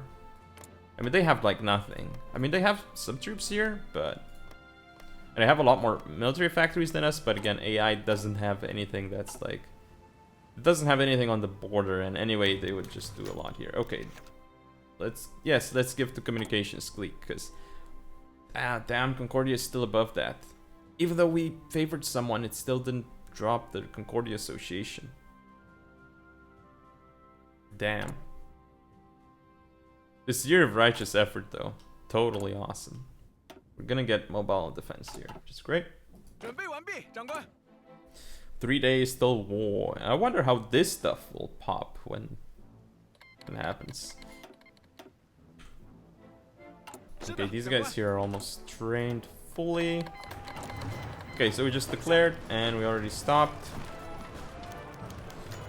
I mean, they have like nothing. I mean, they have some troops here, but... And they have a lot more military factories than us, but again, AI doesn't have anything that's like... It doesn't have anything on the border, and anyway, they would just do a lot here. Okay. Let's give the communications clique, because... Ah, damn, Concordia is still above that. Even though we favored someone, it still didn't drop the Concordia Association. Damn. This year of righteous effort, though. Totally awesome. We're gonna get mobile defense here, which is great. 3 days till war. I wonder how this stuff will pop when it happens. Okay, these guys here are almost trained fully. Okay, so we just declared and we already stopped.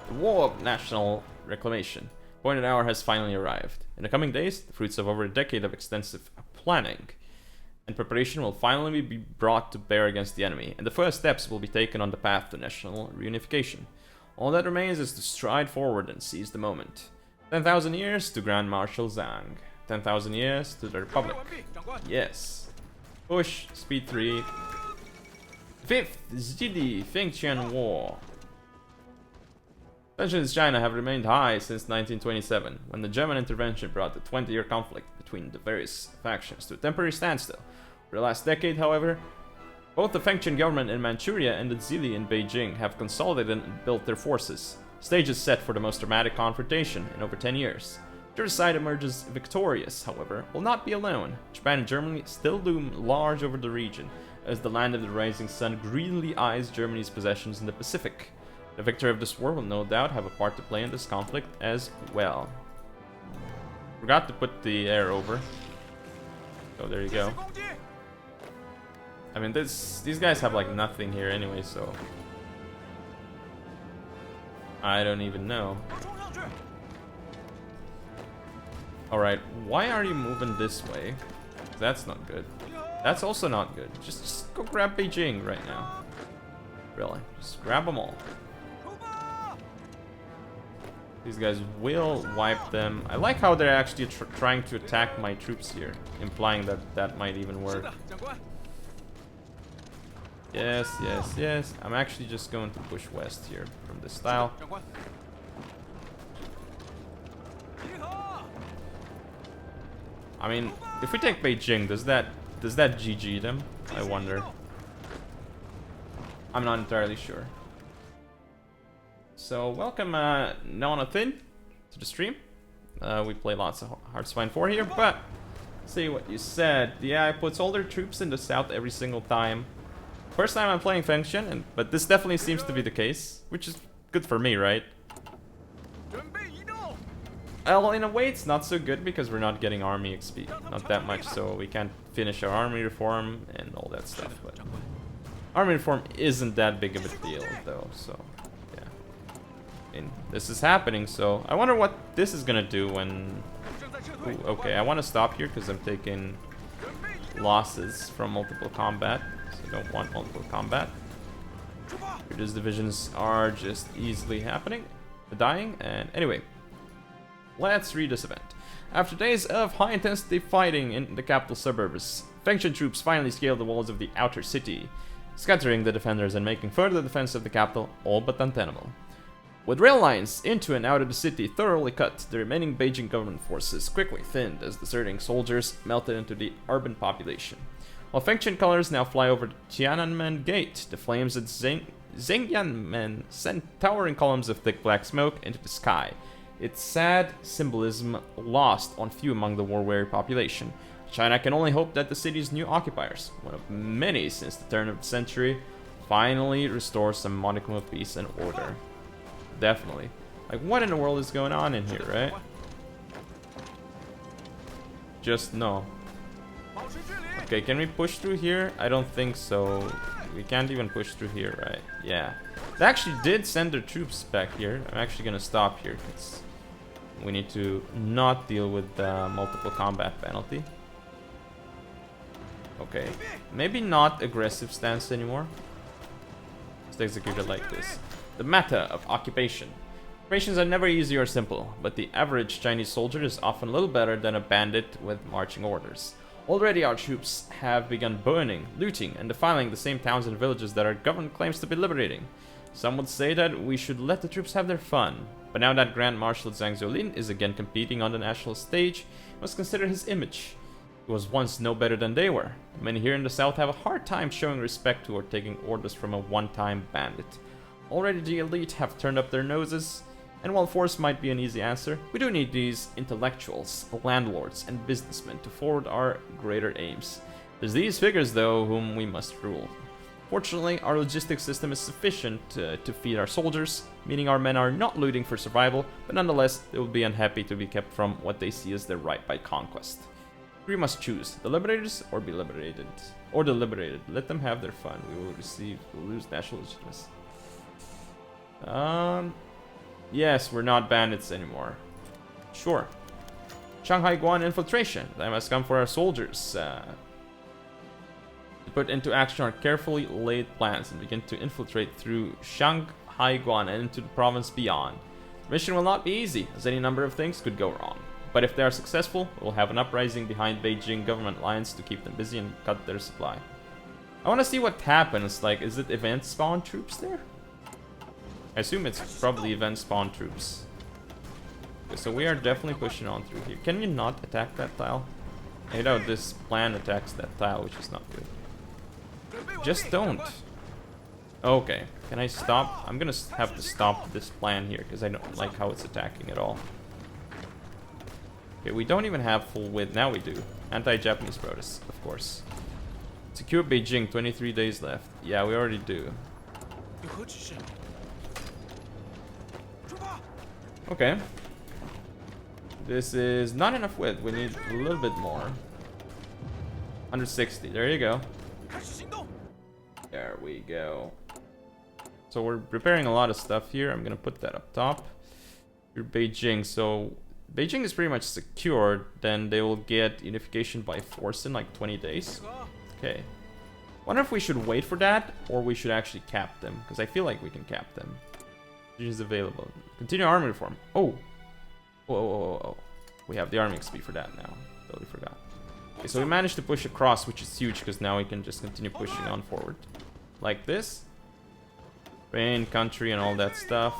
The War of National Reclamation. Appointed hour has finally arrived. In the coming days, the fruits of over a decade of extensive planning and preparation will finally be brought to bear against the enemy, and the first steps will be taken on the path to national reunification. All that remains is to stride forward and seize the moment. 10,000 years to Grand Marshal Zhang. 10,000 years to the Republic. Yes. Push, speed 3. 5th Zidi Fengtian War. Tensions in China have remained high since 1927, when the German intervention brought the 20-year conflict between the various factions to a temporary standstill. For the last decade, however, both the Fengtian Government in Manchuria and the Zili in Beijing have consolidated and built their forces. Stage is set for the most dramatic confrontation in over 10 years. Whichever side emerges victorious, however, will not be alone. Japan and Germany still loom large over the region, as the land of the rising sun greedily eyes Germany's possessions in the Pacific. The victor of this war will no doubt have a part to play in this conflict as well. Forgot to put the air over. So there you go. I mean, these guys have like nothing here anyway, so... I don't even know. Alright, why are you moving this way? That's not good. That's also not good. Just go grab Beijing right now. Really, just grab them all. These guys will wipe them. I like how they're actually trying to attack my troops here, implying that that might even work. Yes, yes, yes. I'm actually just going to push west here from this style. I mean, if we take Beijing, does that GG them? I wonder. I'm not entirely sure. So welcome Nonathin to the stream. We play lots of Hearthstone 4 here, but see what you said. The AI puts all their troops in the south every single time. First time I'm playing Fengtian, but this definitely seems to be the case, which is good for me, right? Well, in a way it's not so good because we're not getting army XP, not that much, so we can't finish our army reform and all that stuff, but army reform isn't that big of a deal though, so yeah. I mean, this is happening, so I wonder what this is gonna do when... Ooh, okay, I want to stop here because I'm taking losses from multiple combat, so I don't want multiple combat. These divisions are just easily dying, and anyway. Let's read this event. After days of high-intensity fighting in the capital suburbs, Fengtian troops finally scaled the walls of the outer city, scattering the defenders and making further defense of the capital all but untenable. With rail lines into and out of the city thoroughly cut, the remaining Beijing government forces quickly thinned as deserting soldiers melted into the urban population. While Fengtian colors now fly over the Tiananmen Gate, the flames at Zhengyanmen sent towering columns of thick black smoke into the sky. Its sad symbolism lost on few among the war-weary population. China can only hope that the city's new occupiers, one of many since the turn of the century, finally restore some modicum of peace and order. Definitely. Like, what in the world is going on in here, right? Just no. Okay, can we push through here? I don't think so. We can't even push through here, right? Yeah. They actually did send their troops back here. I'm actually gonna stop here because we need to not deal with the multiple combat penalty. Okay. Maybe not aggressive stance anymore. Let's execute it like this. The meta of occupation. Operations are never easy or simple, but the average Chinese soldier is often a little better than a bandit with marching orders. Already our troops have begun burning, looting, and defiling the same towns and villages that our government claims to be liberating. Some would say that we should let the troops have their fun, but now that Grand Marshal Zhang Zuolin is again competing on the national stage, we must consider his image. He was once no better than they were. Many here in the south have a hard time showing respect to or taking orders from a one-time bandit. Already the elite have turned up their noses, and while force might be an easy answer, we do need these intellectuals, landlords, and businessmen to forward our greater aims. There's these figures, though, whom we must rule. Fortunately, our logistics system is sufficient to feed our soldiers, meaning our men are not looting for survival, but nonetheless, they will be unhappy to be kept from what they see as their right by conquest. We must choose, the liberators or be liberated. Or the liberated. Let them have their fun. We'll lose national legitimacy. Yes, we're not bandits anymore. Sure. Shanghai Guan infiltration. The time has come for our soldiers to put into action our carefully laid plans and begin to infiltrate through Shanghai Guan and into the province beyond. The mission will not be easy, as any number of things could go wrong. But if they are successful, we'll have an uprising behind Beijing government lines to keep them busy and cut their supply. I want to see what happens. Like, is it event spawn troops there? I assume it's probably event spawn troops. Okay, so we are definitely pushing on through here. Can you not attack that tile? You know, this plan attacks that tile, which is not good. Just don't. Okay, can I stop? I'm gonna have to stop this plan here because I don't like how it's attacking at all. Okay, we don't even have full width. Now we do. Anti-Japanese protests, of course. Secure Beijing, 23 days left. Yeah, we already do. Okay. This is not enough width. We need a little bit more. 160. There you go. There we go. So we're preparing a lot of stuff here. I'm gonna put that up top. You're Beijing. So Beijing is pretty much secured. Then they will get unification by force in like 20 days. Okay. Wonder if we should wait for that or we should actually cap them, because I feel like we can cap them. Is available. Continue army reform. Oh. Whoa. We have the army XP for that now. Totally forgot. Okay, so we managed to push across, which is huge because now we can just continue pushing on forward. Like this. Rain, country, and all that stuff.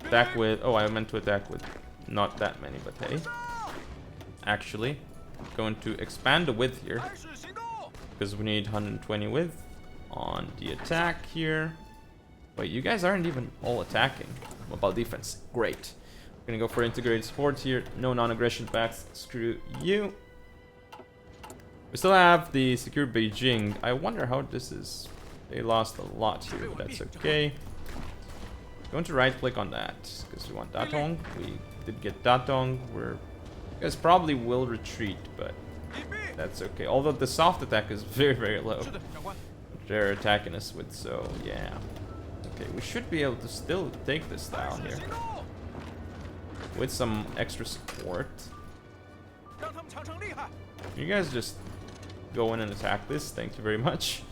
Attack with... Oh, I meant to attack with not that many, but hey. Actually, going to expand the width here. Because we need 120 width on the attack here. Wait, you guys aren't even all attacking. Mobile defense. Great. We're gonna go for integrated support here. No non-aggression pacts. Screw you. We still have the secure Beijing. I wonder how this is. They lost a lot here, but that's okay. Going to right click on that because we want Datong. We did get Datong. You guys probably will retreat, but that's okay. Although the soft attack is very, very low. They're attacking us with, so yeah. Okay, we should be able to still take this tile here with some extra support. You guys just go in and attack this. Thank you very much.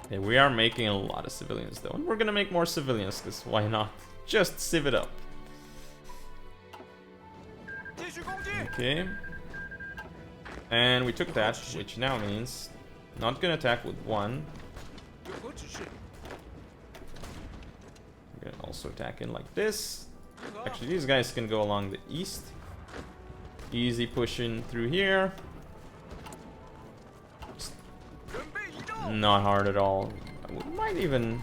Okay, we are making a lot of civilians though, and we're gonna make more civilians because why not? Just civ it up. Okay. And we took that, which now means not gonna attack with one. also attack in like this. Actually, these guys can go along the east. Easy pushing through here. Just not hard at all. We might even...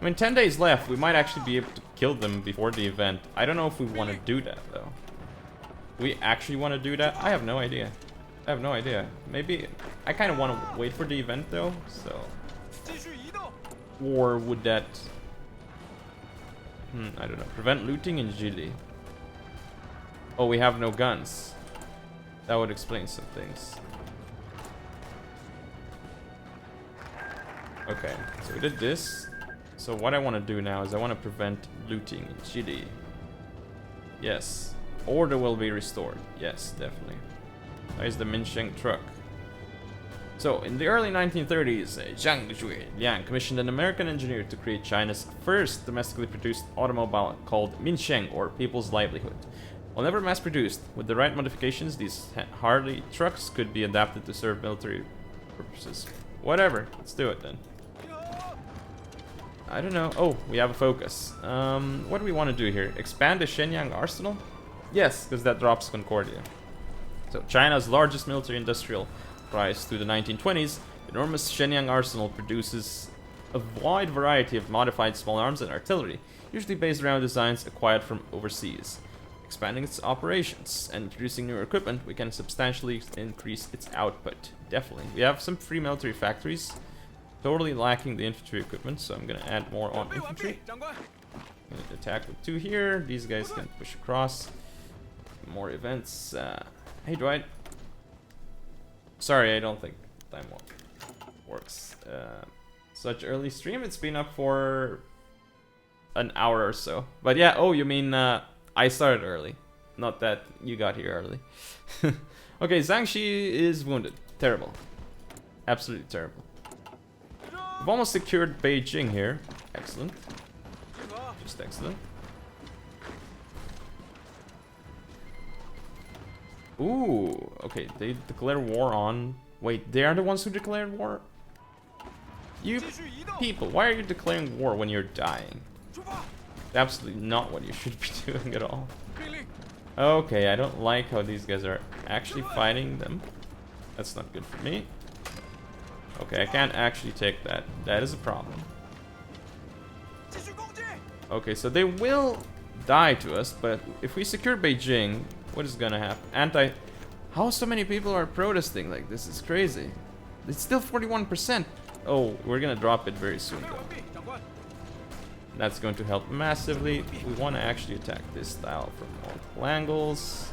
I mean, 10 days left. We might actually be able to kill them before the event. I don't know if we want to do that, though. We actually want to do that? I have no idea. I have no idea. Maybe... I kind of want to wait for the event, though, so... Or would that... I don't know. Prevent looting in Jili. Oh, we have no guns. That would explain some things. Okay, so we did this. So what I want to do now is I want to prevent looting in Jili. Yes. Order will be restored. Yes, definitely. There's the Minsheng truck. So, in the early 1930s, Chang-Geun commissioned an American engineer to create China's first domestically produced automobile called Minsheng, or People's Livelihood. While never mass-produced, with the right modifications, these Harley trucks could be adapted to serve military purposes. Whatever, let's do it then. I don't know. Oh, we have a focus. What do we want to do here? Expand the Shenyang arsenal? Yes, because that drops Concordia. So, China's largest military-industrial prize through the 1920s, the enormous Shenyang arsenal produces a wide variety of modified small arms and artillery, usually based around designs acquired from overseas. Expanding its operations and introducing newer equipment, we can substantially increase its output. Definitely. We have some free military factories, totally lacking the infantry equipment, so I'm gonna add more on infantry. I'm gonna attack with 2 here. These guys can push across. More events. Hey, Dwight. Sorry, I don't think time works. Such early stream? It's been up for an hour or so. But yeah, oh, you mean I started early. Not that you got here early. Okay, Zhang Shi is wounded. Terrible. Absolutely terrible. We've almost secured Beijing here. Excellent. Just excellent. Ooh, okay, they declare war on... Wait, they are the ones who declared war? You people, why are you declaring war when you're dying? Absolutely not what you should be doing at all. Okay, I don't like how these guys are actually fighting them. That's not good for me. Okay, I can't actually take that. That is a problem. Okay, so they will die to us, but if we secure Beijing... What is gonna happen? How so many people are protesting? Like, this is crazy. It's still 41%. Oh, we're gonna drop it very soon, though. That's going to help massively. We want to actually attack this style from multiple angles.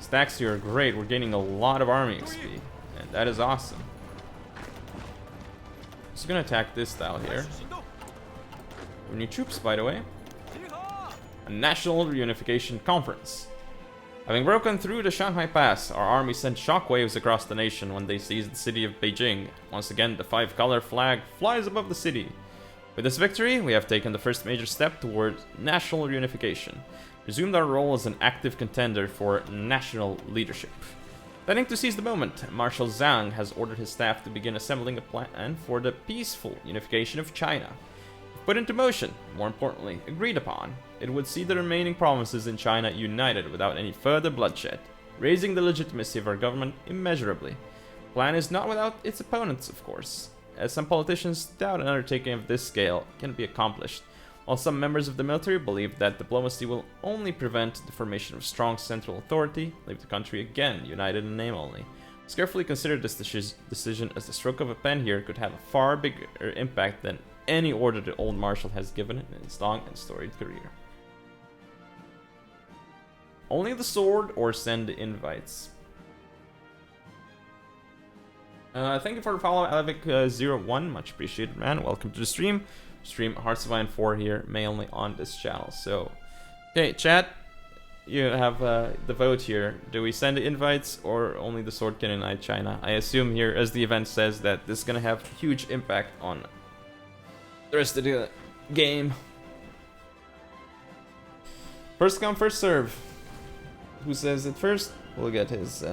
Stacks here are great. We're gaining a lot of army XP, and that is awesome. Just gonna attack this style here. New troops, by the way. National Unification Conference. Having broken through the Shanghai Pass, our army sent shockwaves across the nation when they seized the city of Beijing. Once again, the 5-color flag flies above the city. With this victory, we have taken the first major step toward national unification, resumed our role as an active contender for national leadership. Planning to seize the moment, Marshal Zhang has ordered his staff to begin assembling a plan for the peaceful unification of China. Put into motion, more importantly, agreed upon, it would see the remaining provinces in China united without any further bloodshed, raising the legitimacy of our government immeasurably. The plan is not without its opponents, of course, as some politicians doubt an undertaking of this scale can be accomplished, while some members of the military believe that diplomacy will only prevent the formation of strong central authority, leave the country again united in name only. Let's carefully consider this decision, as the stroke of a pen here could have a far bigger impact than any order the old Marshal has given in his long and storied career. Only the sword or send invites. Thank you for the follow, Alevic01. Much appreciated, man. Welcome to the stream. Stream Hearts of Iron 4 here, mainly on this channel. So, okay, chat. You have the vote here. Do we send the invites or only the sword can unite China? I assume here, as the event says, that this is gonna have huge impact on the rest of the game. First come, first serve. Who says it first will get his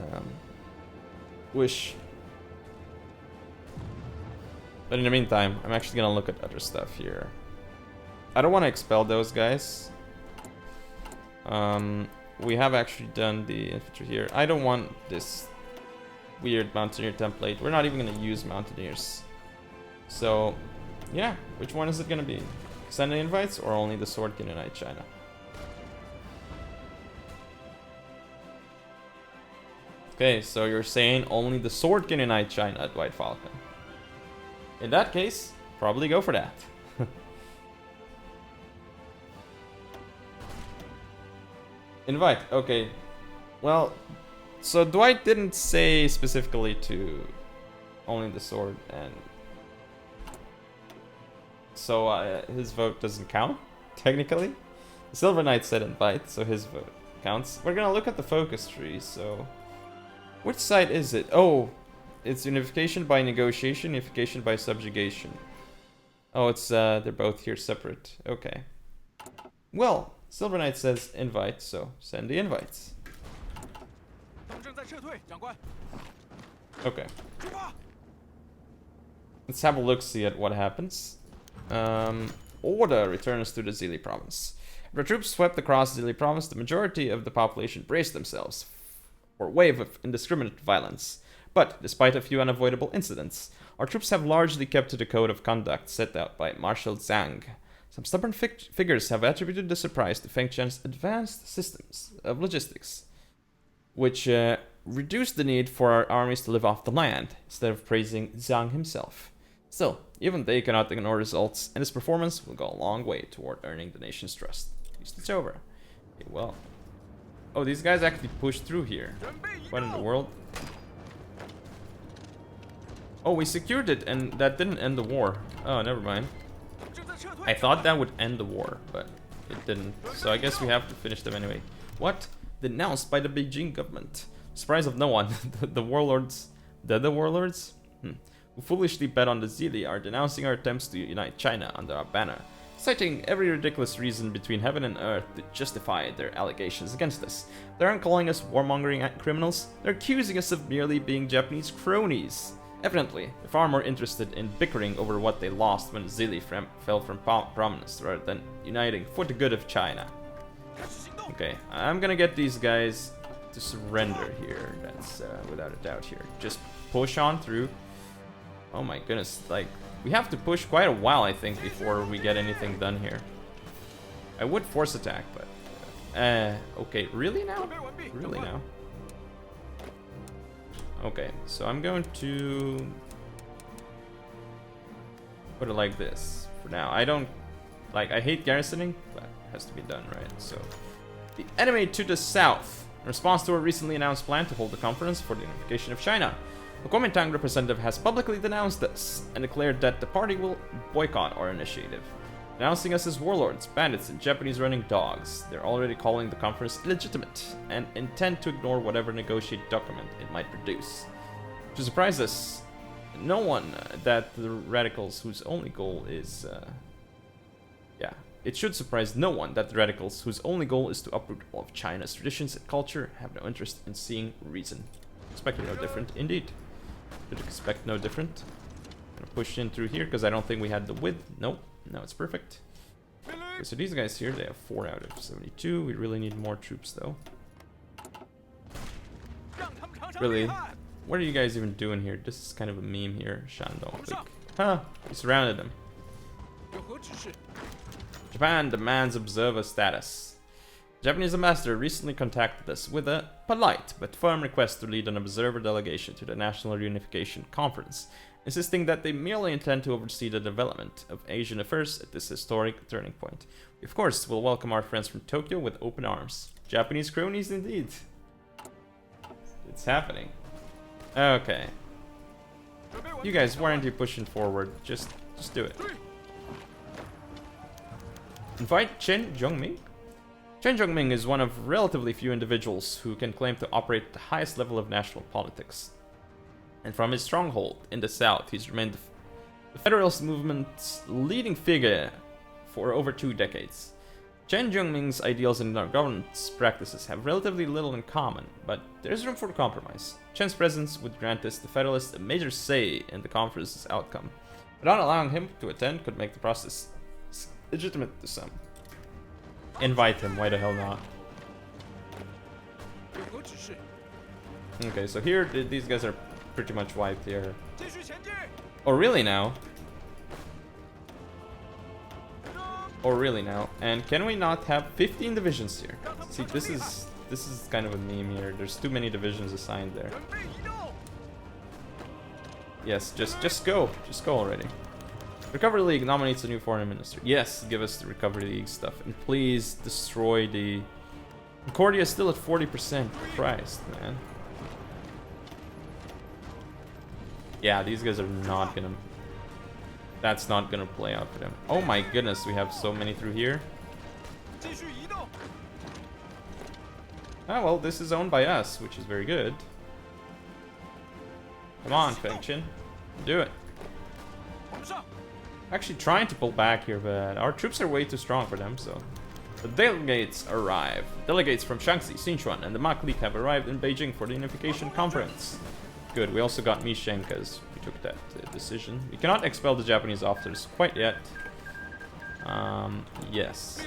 wish. But in the meantime, I'm actually gonna look at other stuff here. I don't want to expel those guys. We have actually done the infantry here. I don't want this weird mountaineer template. We're not even gonna use mountaineers. So, yeah, which one is it gonna be? Send the invites or only the sword can unite China? Okay, so you're saying only the sword can unite China at White Falcon. In that case, probably go for that. Invite, okay. Well, so Dwight didn't say specifically to only the sword, and so his vote doesn't count, technically. The Silver Knight said invite, so his vote counts. We're gonna look at the focus tree, so... Which side is it? Oh, it's unification by negotiation, unification by subjugation. Oh, it's, they're both here separate. Okay. Well, Silver Knight says invite, so send the invites. Okay. Let's have a look-see at what happens. Order returns to the Zili province. After troops swept across Zili province, the majority of the population braced themselves for a wave of indiscriminate violence. But, despite a few unavoidable incidents, our troops have largely kept to the code of conduct set out by Marshal Zhang. Some stubborn figures have attributed the surprise to Fengtian's advanced systems of logistics, which reduced the need for our armies to live off the land, instead of praising Zhang himself. Still, even they cannot ignore results, and his performance will go a long way toward earning the nation's trust. At least it's over. Okay, well... Oh, these guys actually pushed through here. What in the world? Oh, we secured it, and that didn't end the war. Oh, never mind. I thought that would end the war, but it didn't. So I guess we have to finish them anyway. What? Denounced by the Beijing government. Surprise of no one. The warlords... The warlords? Who foolishly bet on the Zili are denouncing our attempts to unite China under our banner, citing every ridiculous reason between heaven and earth to justify their allegations against us. They aren't calling us warmongering criminals, they're accusing us of merely being Japanese cronies. Evidently, they're far more interested in bickering over what they lost when Zili fell from prominence rather than uniting for the good of China. Okay, I'm gonna get these guys to surrender here, that's without a doubt here. Just push on through. Oh my goodness, like, we have to push quite a while, I think, before we get anything done here. I would force attack, but... okay, really now? Really now? Okay, so I'm going to... put it like this, for now. I don't... like, I hate garrisoning, but it has to be done, right? So... The enemy to the south. In response to a recently announced plan to hold a conference for the Unification of China, the Kuomintang representative has publicly denounced this and declared that the party will boycott our initiative. Denouncing us as warlords, bandits, and Japanese-running dogs, they're already calling the conference illegitimate and intend to ignore whatever negotiated document it might produce. To surprise us, no one that the radicals whose only goal is... It should surprise no one that the radicals whose only goal is to uproot all of China's traditions and culture have no interest in seeing reason. Expect no different, indeed. Should expect no different. I'm gonna push in through here because I don't think we had the width. Nope, no, it's perfect. Okay, so these guys here, they have 4 out of 72. We really need more troops though. Really? What are you guys even doing here? This is kind of a meme here. Shandong. Huh, we surrounded them. Japan demands observer status. The Japanese ambassador recently contacted us with a polite but firm request to lead an observer delegation to the National Unification Conference, insisting that they merely intend to oversee the development of Asian affairs at this historic turning point. We, of course, will welcome our friends from Tokyo with open arms. Japanese cronies indeed. It's happening. Okay. You guys, why aren't you pushing forward? Just do it. Invite Chen Zhongming? Chen Zhongming is one of relatively few individuals who can claim to operate at the highest level of national politics. And from his stronghold in the south, he's remained the Federalist movement's leading figure for over 2 decades. Chen Zhongming's ideals and our government's practices have relatively little in common, but there's room for compromise. Chen's presence would grant us, the Federalists, a major say in the conference's outcome. Not allowing him to attend could make the process legitimate to some. Invite him, why the hell not? Okay, so here these guys are pretty much wiped here. Oh really now? Oh really now? And can we not have 15 divisions here? See, this is kind of a meme here. There's too many divisions assigned there. Yes, just go. Just go already. Recovery League nominates a new foreign minister. Yes, give us the Recovery League stuff. And please destroy the... Concordia is still at 40%. Christ, man. Yeah, these guys are not gonna... That's not gonna play out for them. Oh my goodness, we have so many through here. Ah, well, this is owned by us, which is very good. Come on, Fengtian. Do it. Actually trying to pull back here, but our troops are way too strong for them, so... The delegates arrive. Delegates from Shaanxi, Sichuan, and the Mach League have arrived in Beijing for the Unification Conference. Good, we also got Misheng because we took that decision. We cannot expel the Japanese officers quite yet. Yes.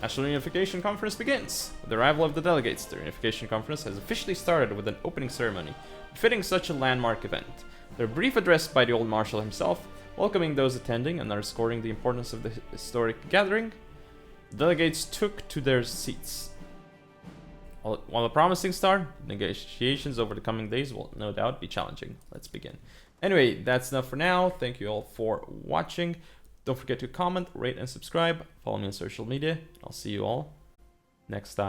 National Unification Conference begins. With the arrival of the delegates, the Unification Conference has officially started with an opening ceremony, befitting such a landmark event. Their brief address by the old Marshal himself, welcoming those attending and underscoring the importance of the historic gathering, the delegates took to their seats. While a promising start, negotiations over the coming days will no doubt be challenging. Let's begin. Anyway, that's enough for now. Thank you all for watching. Don't forget to comment, rate, and subscribe. Follow me on social media. I'll see you all next time.